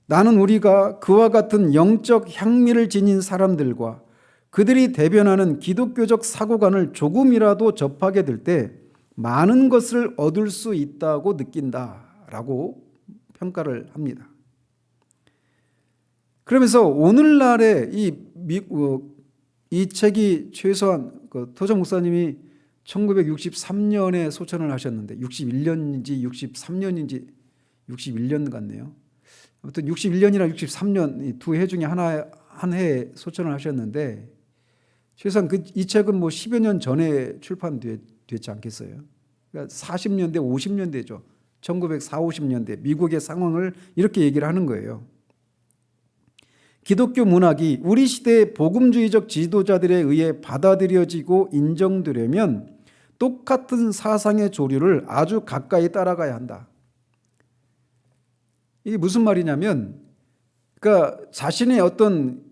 S1: 나는 우리가 그와 같은 영적 향미를 지닌 사람들과 그들이 대변하는 기독교적 사고관을 조금이라도 접하게 될 때 많은 것을 얻을 수 있다고 느낀다라고 평가를 합니다. 그러면서 오늘날의 이 책이 최소한 토저 목사님이 1963년에 소천을 하셨는데 61년인지 63년인지 61년 같네요. 아무튼 61년이나 63년 두 해 중에 한 해에 소천을 하셨는데 최소한 이 책은 뭐 10여 년 전에 출판됐지 않겠어요? 그러니까 40년대, 50년대죠. 1940, 50년대 미국의 상황을 이렇게 얘기를 하는 거예요. 기독교 문학이 우리 시대의 복음주의적 지도자들에 의해 받아들여지고 인정되려면 똑같은 사상의 조류를 아주 가까이 따라가야 한다. 이게 무슨 말이냐면, 그러니까 자신의 어떤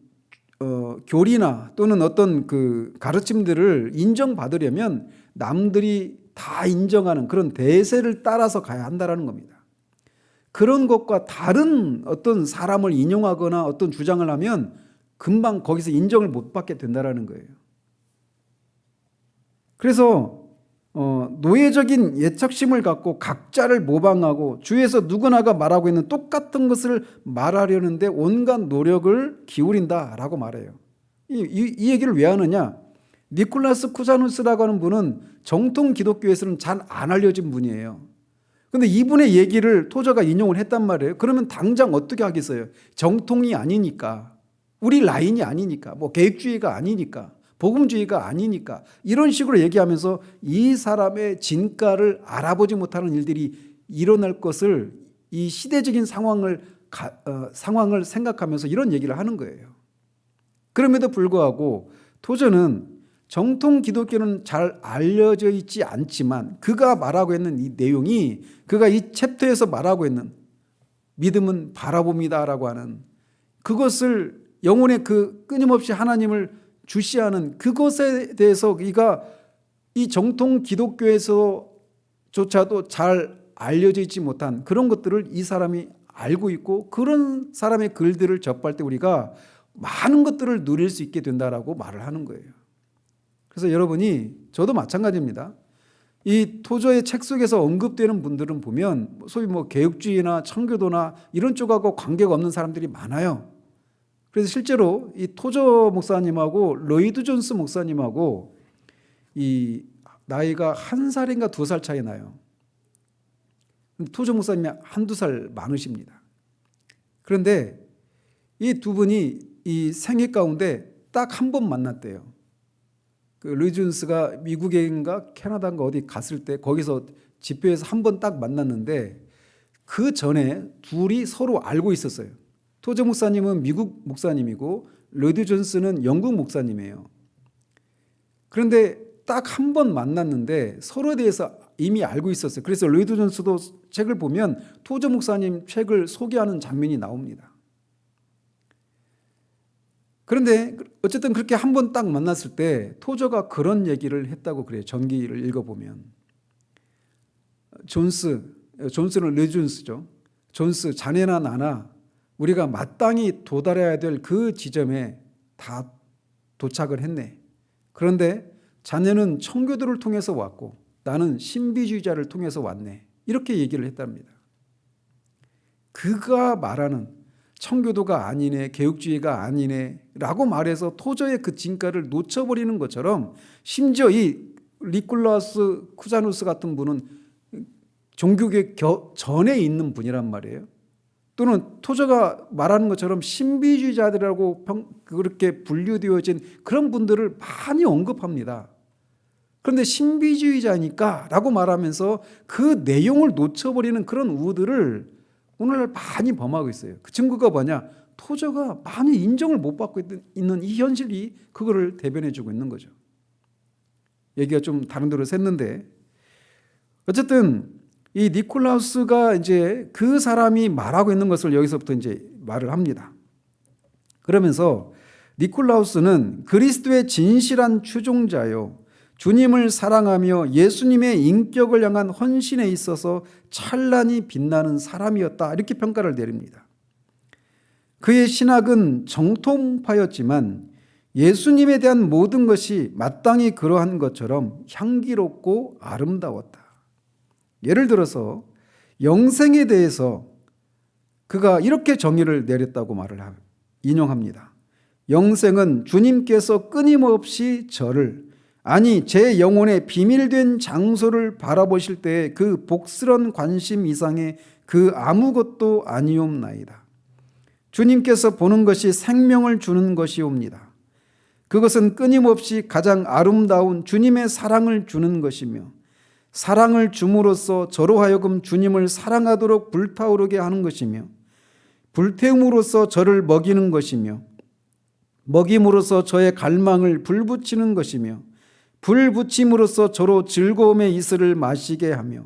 S1: 교리나 또는 어떤 그 가르침들을 인정받으려면 남들이 다 인정하는 그런 대세를 따라서 가야 한다는 겁니다. 그런 것과 다른 어떤 사람을 인용하거나 어떤 주장을 하면 금방 거기서 인정을 못 받게 된다는 거예요. 그래서 노예적인 예측심을 갖고 각자를 모방하고 주위에서 누구나가 말하고 있는 똑같은 것을 말하려는데 온갖 노력을 기울인다라고 말해요. 이 얘기를 왜 하느냐? 니콜라스 쿠자누스라고 하는 분은 정통 기독교에서는 잘 안 알려진 분이에요. 근데 이분의 얘기를 토저가 인용을 했단 말이에요. 그러면 당장 어떻게 하겠어요? 정통이 아니니까, 우리 라인이 아니니까, 뭐 계획주의가 아니니까, 복음주의가 아니니까 이런 식으로 얘기하면서 이 사람의 진가를 알아보지 못하는 일들이 일어날 것을 이 시대적인 상황을 생각하면서 이런 얘기를 하는 거예요. 그럼에도 불구하고 토저는 정통 기독교는 잘 알려져 있지 않지만 그가 말하고 있는 이 내용이 그가 이 챕터에서 말하고 있는 믿음은 바라봅니다라고 하는 그것을 영혼의 그 끊임없이 하나님을 주시하는 그것에 대해서 그가 이 정통 기독교에서조차도 잘 알려져 있지 못한 그런 것들을 이 사람이 알고 있고 그런 사람의 글들을 접할 때 우리가 많은 것들을 누릴 수 있게 된다라고 말을 하는 거예요. 그래서 여러분이 저도 마찬가지입니다. 이 토저의 책 속에서 언급되는 분들은 보면 소위 뭐 개혁주의나 청교도나 이런 쪽하고 관계가 없는 사람들이 많아요. 그래서 실제로 이 토저 목사님하고 로이드 존스 목사님하고 이 나이가 1살인가 2살 차이 나요. 토저 목사님이 한두 살 많으십니다. 그런데 이 두 분이 이 생애 가운데 딱 한 번 만났대요. 그 로이드 존스가 미국인가 캐나다인가 어디 갔을 때 거기서 집회에서 한 번 딱 만났는데 그 전에 둘이 서로 알고 있었어요. 토저 목사님은 미국 목사님이고 로이드 존스는 영국 목사님이에요. 그런데 딱 한 번 만났는데 서로에 대해서 이미 알고 있었어요. 그래서 로이드 존스도 책을 보면 토저 목사님 책을 소개하는 장면이 나옵니다. 그런데 어쨌든 그렇게 한 번 딱 만났을 때 토저가 그런 얘기를 했다고 그래요. 전기를 읽어보면 존스는 로이드 존스죠. 존스, 자네나 나나 우리가 마땅히 도달해야 될 그 지점에 다 도착을 했네. 그런데 자네는 청교도를 통해서 왔고 나는 신비주의자를 통해서 왔네. 이렇게 얘기를 했답니다. 그가 말하는 청교도가 아니네, 개혁주의가 아니네 라고 말해서 토저의 그 진가를 놓쳐버리는 것처럼 심지어 이 니콜라스 쿠자누스 같은 분은 종교개혁 전에 있는 분이란 말이에요. 또는 토저가 말하는 것처럼 신비주의자들이라고 그렇게 분류되어진 그런 분들을 많이 언급합니다. 그런데 신비주의자니까 라고 말하면서 그 내용을 놓쳐버리는 그런 우들을 오늘날 많이 범하고 있어요. 그 증거가 뭐냐? 토저가 많이 인정을 못 받고 있는 이 현실이 그거를 대변해주고 있는 거죠. 얘기가 좀 다른 데로 샜는데 어쨌든 이 니콜라우스가 이제 그 사람이 말하고 있는 것을 여기서부터 이제 말을 합니다. 그러면서 니콜라우스는 그리스도의 진실한 추종자요 주님을 사랑하며 예수님의 인격을 향한 헌신에 있어서 찬란히 빛나는 사람이었다. 이렇게 평가를 내립니다. 그의 신학은 정통파였지만 예수님에 대한 모든 것이 마땅히 그러한 것처럼 향기롭고 아름다웠다. 예를 들어서 영생에 대해서 그가 이렇게 정의를 내렸다고 인용합니다. 영생은 주님께서 끊임없이 저를, 아니 제 영혼의 비밀된 장소를 바라보실 때의 그 복스런 관심 이상의 그 아무것도 아니옵나이다. 주님께서 보는 것이 생명을 주는 것이옵니다. 그것은 끊임없이 가장 아름다운 주님의 사랑을 주는 것이며 사랑을 줌으로써 저로 하여금 주님을 사랑하도록 불타오르게 하는 것이며 불태움으로써 저를 먹이는 것이며 먹임으로써 저의 갈망을 불붙이는 것이며 불붙임으로써 저로 즐거움의 이슬을 마시게 하며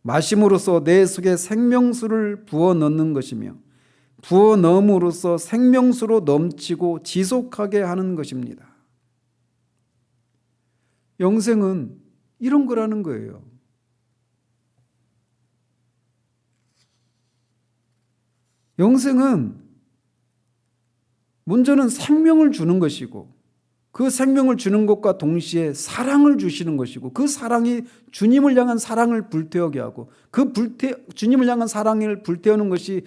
S1: 마심으로써 내 속에 생명수를 부어 넣는 것이며 부어 넣음으로써 생명수로 넘치고 지속하게 하는 것입니다. 영생은 이런 거라는 거예요. 영생은 먼저는 생명을 주는 것이고 그 생명을 주는 것과 동시에 사랑을 주시는 것이고 그 사랑이 주님을 향한 사랑을 불태우게 하고 주님을 향한 사랑을 불태우는 것이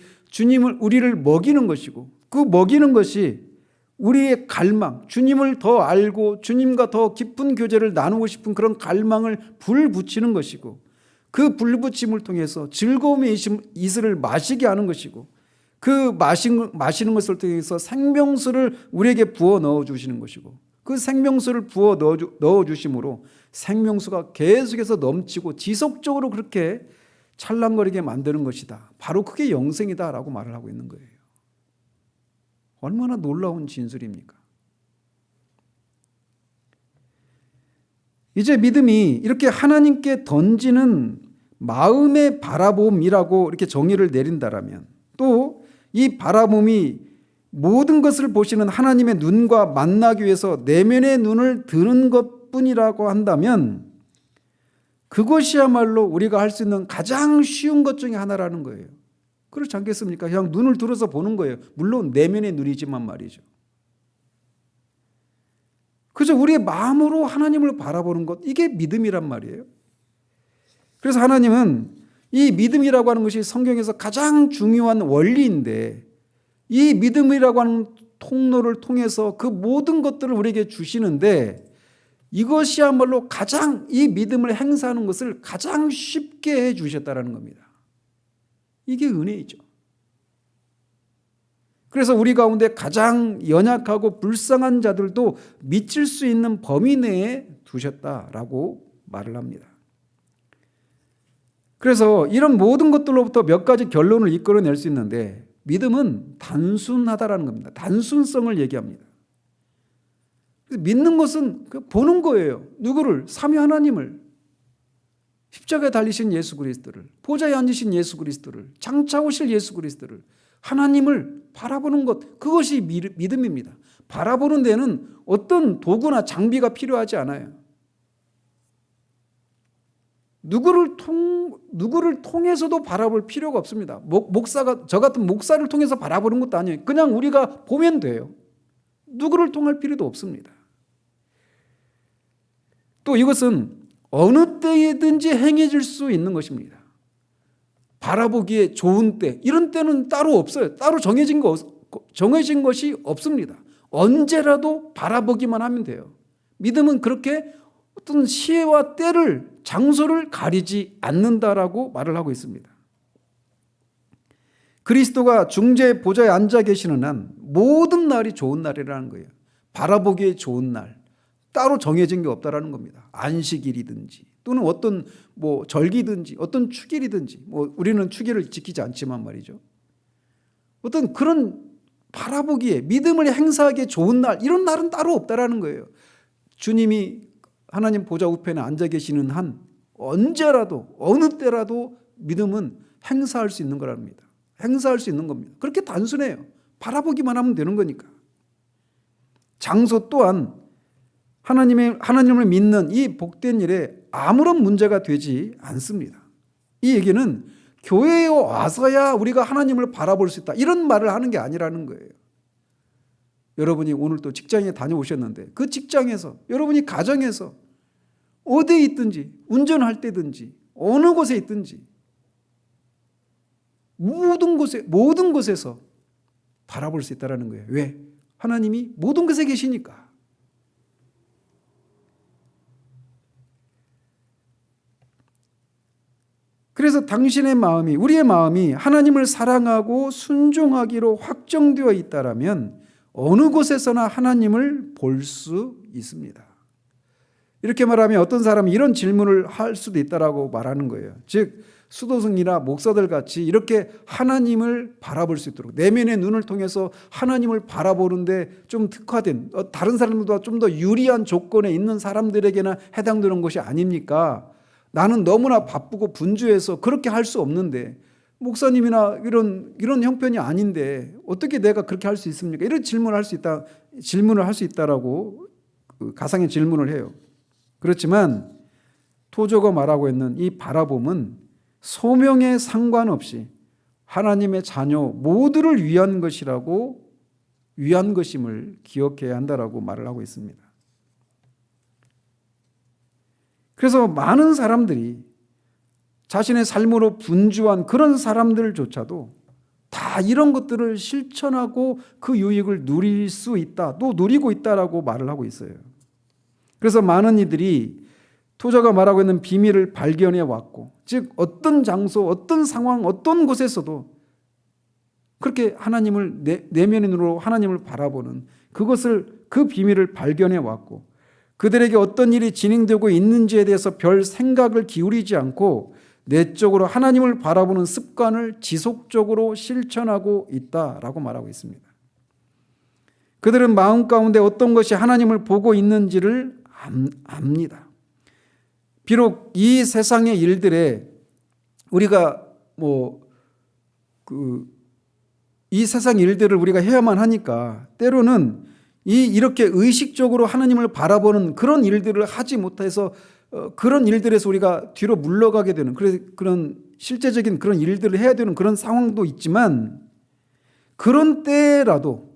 S1: 우리를 먹이는 것이고 그 먹이는 것이 우리의 갈망, 주님을 더 알고 주님과 더 깊은 교제를 나누고 싶은 그런 갈망을 불붙이는 것이고 그 불붙임을 통해서 즐거움의 이슬을 마시게 하는 것이고 그 마시는 것을 통해서 생명수를 우리에게 부어 넣어주시는 것이고 그 생명수를 부어 넣어주심으로 생명수가 계속해서 넘치고 지속적으로 그렇게 찰랑거리게 만드는 것이다. 바로 그게 영생이다라고 말을 하고 있는 거예요. 얼마나 놀라운 진술입니까? 이제 믿음이 이렇게 하나님께 던지는 마음의 바라봄이라고 이렇게 정의를 내린다라면 또 이 바라봄이 모든 것을 보시는 하나님의 눈과 만나기 위해서 내면의 눈을 드는 것뿐이라고 한다면 그것이야말로 우리가 할 수 있는 가장 쉬운 것 중에 하나라는 거예요. 그렇지 않겠습니까? 그냥 눈을 들어서 보는 거예요. 물론 내면의 눈이지만 말이죠. 그저 우리의 마음으로 하나님을 바라보는 것, 이게 믿음이란 말이에요. 그래서 하나님은 이 믿음이라고 하는 것이 성경에서 가장 중요한 원리인데 이 믿음이라고 하는 통로를 통해서 그 모든 것들을 우리에게 주시는데 이것이야말로 가장 이 믿음을 행사하는 것을 가장 쉽게 해 주셨다는 겁니다. 이게 은혜이죠. 그래서 우리 가운데 가장 연약하고 불쌍한 자들도 미칠 수 있는 범위 내에 두셨다라고 말을 합니다. 그래서 이런 모든 것들로부터 몇 가지 결론을 이끌어낼 수 있는데 믿음은 단순하다라는 겁니다. 단순성을 얘기합니다. 믿는 것은 보는 거예요. 누구를? 삼위 하나님을, 십자가에 달리신 예수 그리스도를, 보좌에 앉으신 예수 그리스도를, 장차 오실 예수 그리스도를, 하나님을 바라보는 것, 그것이 믿음입니다. 바라보는 데는 어떤 도구나 장비가 필요하지 않아요. 누구를 통해서도 바라볼 필요가 없습니다. 저 같은 목사를 통해서 바라보는 것도 아니에요. 그냥 우리가 보면 돼요. 누구를 통할 필요도 없습니다. 또 이것은 어느 때에든지 행해질 수 있는 것입니다. 바라보기에 좋은 때, 이런 때는 따로 없어요. 따로 정해진 것이 없습니다. 언제라도 바라보기만 하면 돼요. 믿음은 그렇게 어떤 시에와 때를, 장소를 가리지 않는다라고 말을 하고 있습니다. 그리스도가 중재 보좌에 앉아 계시는 한 모든 날이 좋은 날이라는 거예요. 바라보기에 좋은 날, 따로 정해진 게 없다라는 겁니다. 안식일이든지 또는 어떤 절기든지 어떤 축일이든지 우리는 축일을 지키지 않지만 말이죠. 어떤 그런 바라보기에 믿음을 행사하기에 좋은 날, 이런 날은 따로 없다라는 거예요. 주님이 하나님 보좌 우편에 앉아 계시는 한 언제라도 어느 때라도 믿음은 행사할 수 있는 거랍니다. 행사할 수 있는 겁니다. 그렇게 단순해요. 바라보기만 하면 되는 거니까. 장소 또한 하나님을 믿는 이 복된 일에 아무런 문제가 되지 않습니다. 이 얘기는 교회에 와서야 우리가 하나님을 바라볼 수 있다, 이런 말을 하는 게 아니라는 거예요. 여러분이 오늘 또 직장에 다녀오셨는데 그 직장에서, 여러분이 가정에서 어디에 있든지, 운전할 때든지 어느 곳에 있든지 모든 곳에서 바라볼 수 있다는 거예요. 왜? 하나님이 모든 곳에 계시니까. 그래서 당신의 마음이, 우리의 마음이 하나님을 사랑하고 순종하기로 확정되어 있다라면 어느 곳에서나 하나님을 볼 수 있습니다. 이렇게 말하면 어떤 사람이 이런 질문을 할 수도 있다라고 말하는 거예요. 즉 수도승이나 목사들 같이 이렇게 하나님을 바라볼 수 있도록 내면의 눈을 통해서 하나님을 바라보는데 좀 특화된, 다른 사람들보다 좀 더 유리한 조건에 있는 사람들에게나 해당되는 것이 아닙니까? 나는 너무나 바쁘고 분주해서 그렇게 할 수 없는데, 목사님이나 이런 형편이 아닌데 어떻게 내가 그렇게 할 수 있습니까? 이런 질문을 할 수 있다라고 가상의 질문을 해요. 그렇지만 토저가 말하고 있는 이 바라봄은 소명에 상관없이 하나님의 자녀 모두를 위한 것임을 기억해야 한다라고 말을 하고 있습니다. 그래서 많은 사람들이 자신의 삶으로 분주한 그런 사람들조차도 다 이런 것들을 실천하고 그 유익을 누릴 수 있다, 또 누리고 있다라고 말을 하고 있어요. 그래서 많은 이들이 토저가 말하고 있는 비밀을 발견해 왔고, 즉 어떤 장소, 어떤 상황, 어떤 곳에서도 그렇게 하나님을 내면의 눈으로 하나님을 바라보는 그 비밀을 발견해 왔고, 그들에게 어떤 일이 진행되고 있는지에 대해서 별 생각을 기울이지 않고 내적으로 하나님을 바라보는 습관을 지속적으로 실천하고 있다라고 말하고 있습니다. 그들은 마음 가운데 어떤 것이 하나님을 보고 있는지를 압니다. 비록 이 세상의 일들에 우리가 이 세상 일들을 우리가 해야만 하니까 때로는 이렇게 의식적으로 하나님을 바라보는 그런 일들을 하지 못해서 그런 일들에서 우리가 뒤로 물러가게 되는, 그런 실제적인 그런 일들을 해야 되는 그런 상황도 있지만, 그런 때라도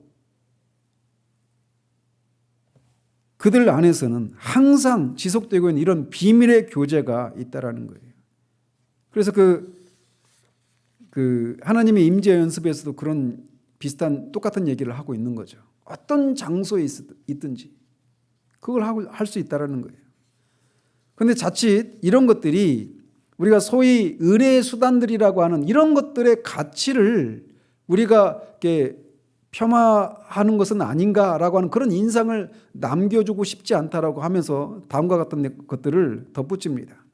S1: 그들 안에서는 항상 지속되고 있는 이런 비밀의 교제가 있다라는 거예요. 그래서 하나님의 임재 연습에서도 그런 비슷한 똑같은 얘기를 하고 있는 거죠. 어떤 장소에 있든지 그걸 할 수 있다라는 거예요. 그런데 자칫 이런 것들이 우리가 소위 은혜의 수단들이라고 하는 이런 것들의 가치를 우리가 이렇게 폄하하는 것은 아닌가라고 하는 그런 인상을 남겨주고 싶지 않다라고 하면서 다음과 같은 것들을 덧붙입니다.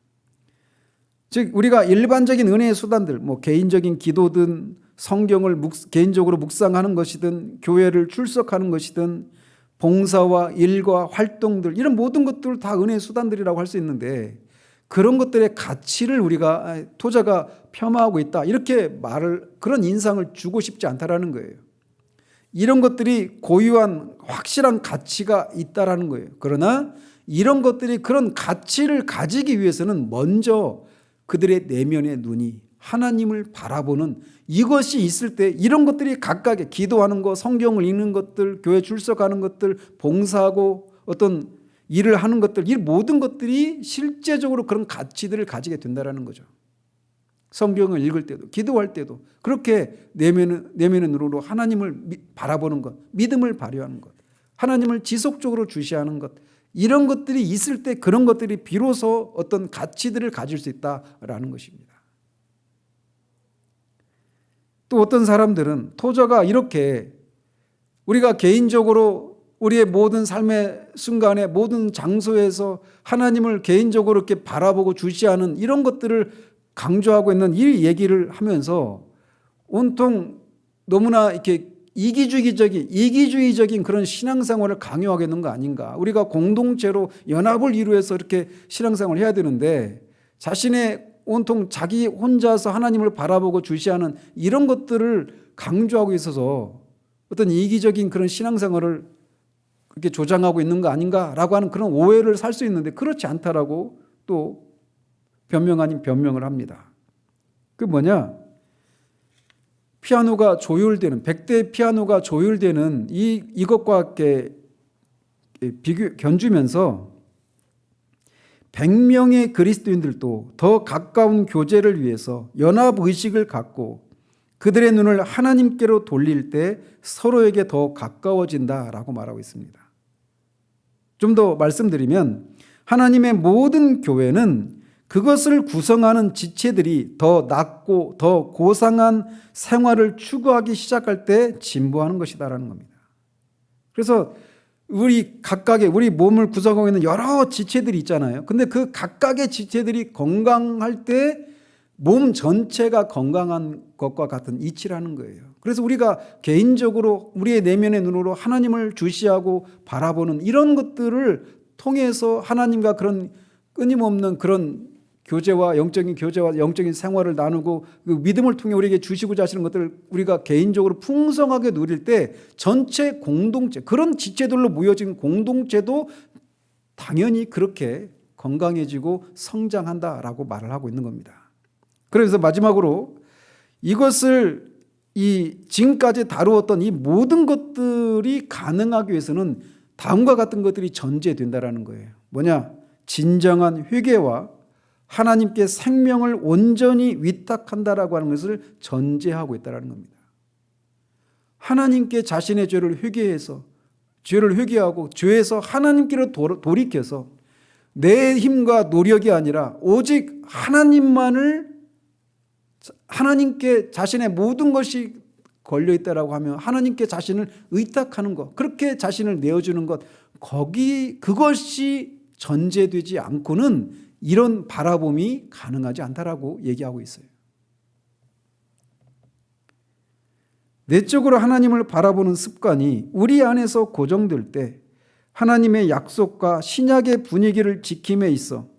S1: 즉 우리가 일반적인 은혜의 수단들, 개인적인 기도든 성경을 개인적으로 묵상하는 것이든 교회를 출석하는 것이든 봉사와 일과 활동들, 이런 모든 것들을 다 은혜의 수단들이라고 할 수 있는데, 그런 것들의 가치를 우리가 토자가 폄하하고 있다, 이렇게 그런 인상을 주고 싶지 않다라는 거예요. 이런 것들이 고유한 확실한 가치가 있다라는 거예요. 그러나 이런 것들이 그런 가치를 가지기 위해서는 먼저 그들의 내면의 눈이 하나님을 바라보는 이것이 있을 때, 이런 것들이 각각의 기도하는 것, 성경을 읽는 것들, 교회 출석하는 것들, 봉사하고 어떤 일을 하는 것들, 이 모든 것들이 실제적으로 그런 가치들을 가지게 된다는 거죠. 성경을 읽을 때도, 기도할 때도 그렇게 내면의 눈으로 하나님을 바라보는 것, 믿음을 발휘하는 것, 하나님을 지속적으로 주시하는 것, 이런 것들이 있을 때 그런 것들이 비로소 어떤 가치들을 가질 수 있다라는 것입니다. 또 어떤 사람들은 토저가 이렇게 우리가 개인적으로 우리의 모든 삶의 순간에 모든 장소에서 하나님을 개인적으로 이렇게 바라보고 주시하는 이런 것들을 강조하고 있는 이 얘기를 하면서 온통 너무나 이렇게 이기주의적인 그런 신앙생활을 강요하게 있는 거 아닌가. 우리가 공동체로 연합을 이루어서 이렇게 신앙생활을 해야 되는데, 자신의 온통 자기 혼자서 하나님을 바라보고 주시하는 이런 것들을 강조하고 있어서 어떤 이기적인 그런 신앙생활을 그렇게 조장하고 있는 거 아닌가라고 하는 그런 오해를 살 수 있는데 그렇지 않다라고 또 변명 아닌 변명을 합니다. 그 뭐냐? 피아노가 조율되는 100대 피아노가 조율되는 이것과 함께 견주면서 100명의 그리스도인들도 더 가까운 교제를 위해서 연합의식을 갖고 그들의 눈을 하나님께로 돌릴 때 서로에게 더 가까워진다라고 말하고 있습니다. 좀 더 말씀드리면 하나님의 모든 교회는 그것을 구성하는 지체들이 더 낮고 더 고상한 생활을 추구하기 시작할 때 진보하는 것이다라는 겁니다. 그래서 우리 각각의 우리 몸을 구성하고 있는 여러 지체들이 있잖아요. 근데 그 각각의 지체들이 건강할 때 몸 전체가 건강한 것과 같은 이치라는 거예요. 그래서 우리가 개인적으로 우리의 내면의 눈으로 하나님을 주시하고 바라보는 이런 것들을 통해서 하나님과 그런 끊임없는 그런 교제와 영적인 생활을 나누고 그 믿음을 통해 우리에게 주시고자 하시는 것들을 우리가 개인적으로 풍성하게 누릴 때 전체 공동체, 그런 지체들로 모여진 공동체도 당연히 그렇게 건강해지고 성장한다라고 말을 하고 있는 겁니다. 그래서 마지막으로 이것을 지금까지 다루었던 이 모든 것들이 가능하기 위해서는 다음과 같은 것들이 전제된다라는 거예요. 뭐냐? 진정한 회개와 하나님께 생명을 온전히 위탁한다라고 하는 것을 전제하고 있다는 겁니다. 하나님께 자신의 죄를 회개하고 죄에서 하나님께로 돌이켜서 내 힘과 노력이 아니라 오직 하나님께 자신의 모든 것이 걸려있다라고 하면 하나님께 자신을 의탁하는 것, 그렇게 자신을 내어주는 것, 그것이 전제되지 않고는 이런 바라봄이 가능하지 않다라고 얘기하고 있어요. 내적으로 하나님을 바라보는 습관이 우리 안에서 고정될 때 하나님의 약속과 신약의 분위기를 지킴에 있어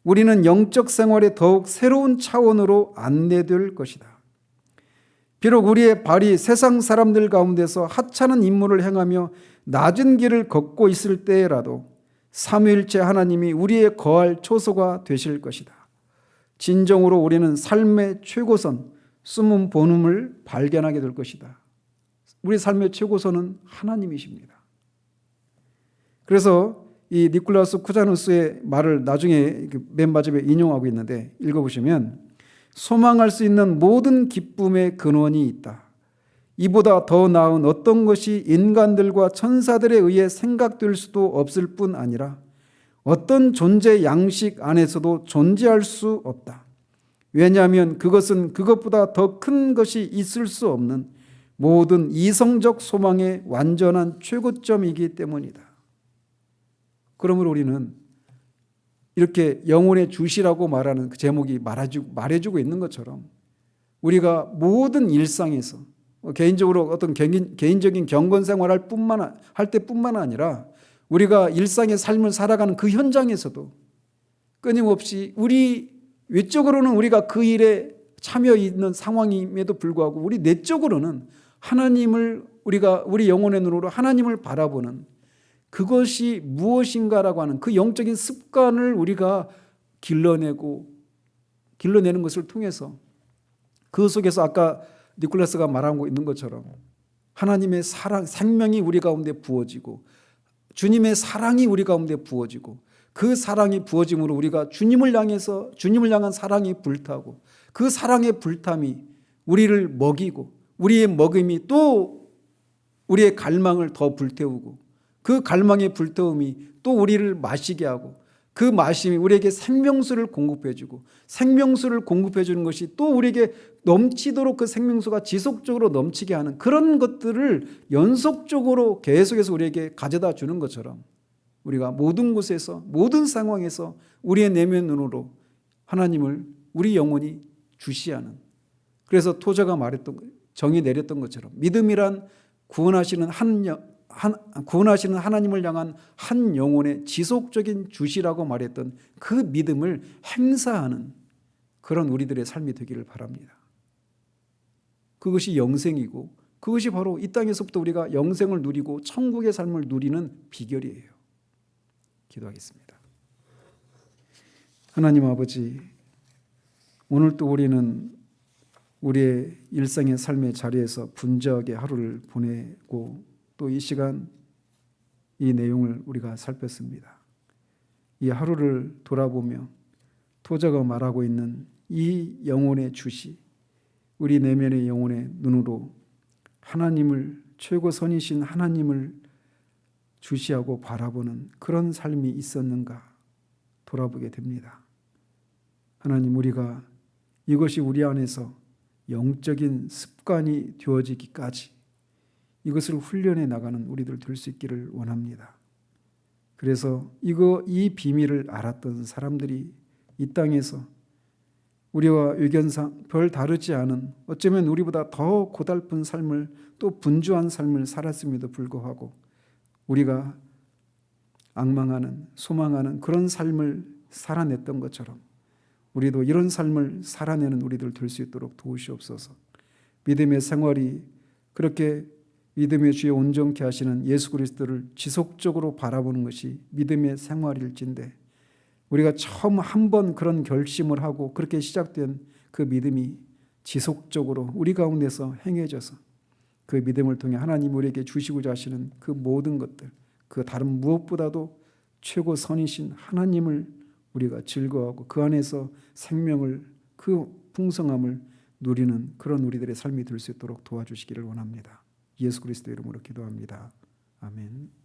S1: 우리는 영적 생활에 더욱 새로운 차원으로 안내될 것이다. 비록 우리의 발이 세상 사람들 가운데서 하찮은 임무를 행하며 낮은 길을 걷고 있을 때라도 삼위일체 하나님이 우리의 거할 초소가 되실 것이다. 진정으로 우리는 삶의 최고선, 숨은 본음을 발견하게 될 것이다. 우리 삶의 최고선은 하나님이십니다. 그래서 이 니콜라스 쿠자누스의 말을 나중에 맨 마지막에 인용하고 있는데 읽어보시면 소망할 수 있는 모든 기쁨의 근원이 있다. 이보다 더 나은 어떤 것이 인간들과 천사들에 의해 생각될 수도 없을 뿐 아니라 어떤 존재 양식 안에서도 존재할 수 없다. 왜냐하면 그것은 그것보다 더 큰 것이 있을 수 없는 모든 이성적 소망의 완전한 최고점이기 때문이다. 그러므로 우리는 이렇게 영혼의 주시라고 말하는 그 제목이 말해주고 있는 것처럼 우리가 모든 일상에서 개인적으로 어떤 개인적인 경건 생활할 때뿐만 아니라 우리가 일상의 삶을 살아가는 그 현장에서도 끊임없이 우리 외적으로는 우리가 그 일에 참여 있는 상황임에도 불구하고 우리 내적으로는 우리 영혼의 눈으로 하나님을 바라보는 그것이 무엇인가라고 하는 그 영적인 습관을 우리가 길러내는 것을 통해서 그 속에서 아까 니콜라스가 말하고 있는 것처럼 하나님의 사랑, 생명이 우리 가운데 부어지고 주님의 사랑이 우리 가운데 부어지고 그 사랑이 부어짐으로 우리가 주님을 향한 사랑이 불타고 그 사랑의 불탐이 우리를 먹이고 우리의 먹임이 또 우리의 갈망을 더 불태우고 그 갈망의 불태움이 또 우리를 마시게 하고 그 마심이 우리에게 생명수를 공급해주고 생명수를 공급해주는 것이 또 우리에게 넘치도록 그 생명수가 지속적으로 넘치게 하는 그런 것들을 연속적으로 계속해서 우리에게 가져다 주는 것처럼 우리가 모든 곳에서 모든 상황에서 우리의 내면 눈으로 하나님을 우리 영혼이 주시하는, 그래서 토저가 정의 내렸던 것처럼 믿음이란 구원하시는 하나님을 향한 한 영혼의 지속적인 주시라고 말했던 그 믿음을 행사하는 그런 우리들의 삶이 되기를 바랍니다. 그것이 영생이고 그것이 바로 이 땅에서부터 우리가 영생을 누리고 천국의 삶을 누리는 비결이에요. 기도하겠습니다. 하나님 아버지, 오늘 또 우리는 우리의 일상의 삶의 자리에서 분주하게 하루를 보내고 또 이 시간 이 내용을 우리가 살폈습니다. 이 하루를 돌아보며 토자가 말하고 있는 이 영혼의 주시, 우리 내면의 영혼의 눈으로 하나님을, 최고 선이신 하나님을 주시하고 바라보는 그런 삶이 있었는가 돌아보게 됩니다. 하나님, 우리가 이것이 우리 안에서 영적인 습관이 되어지기까지 이것을 훈련해 나가는 우리들 될 수 있기를 원합니다. 그래서 이 비밀을 알았던 사람들이 이 땅에서 우리와 의견상 별 다르지 않은, 어쩌면 우리보다 더 고달픈 삶을, 또 분주한 삶을 살았음에도 불구하고 우리가 앙망하는, 소망하는 그런 삶을 살아냈던 것처럼 우리도 이런 삶을 살아내는 우리들 될 수 있도록 도우시옵소서. 믿음의 생활이 그렇게 믿음의 주에 온전케 하시는 예수 그리스도를 지속적으로 바라보는 것이 믿음의 생활일진데, 우리가 처음 한 번 그런 결심을 하고 그렇게 시작된 그 믿음이 지속적으로 우리 가운데서 행해져서 그 믿음을 통해 하나님 우리에게 주시고자 하시는 그 모든 것들, 그 다른 무엇보다도 최고 선이신 하나님을 우리가 즐거워하고 그 안에서 생명을, 그 풍성함을 누리는 그런 우리들의 삶이 될 수 있도록 도와주시기를 원합니다. 예수 그리스도 이름으로 기도합니다. 아멘.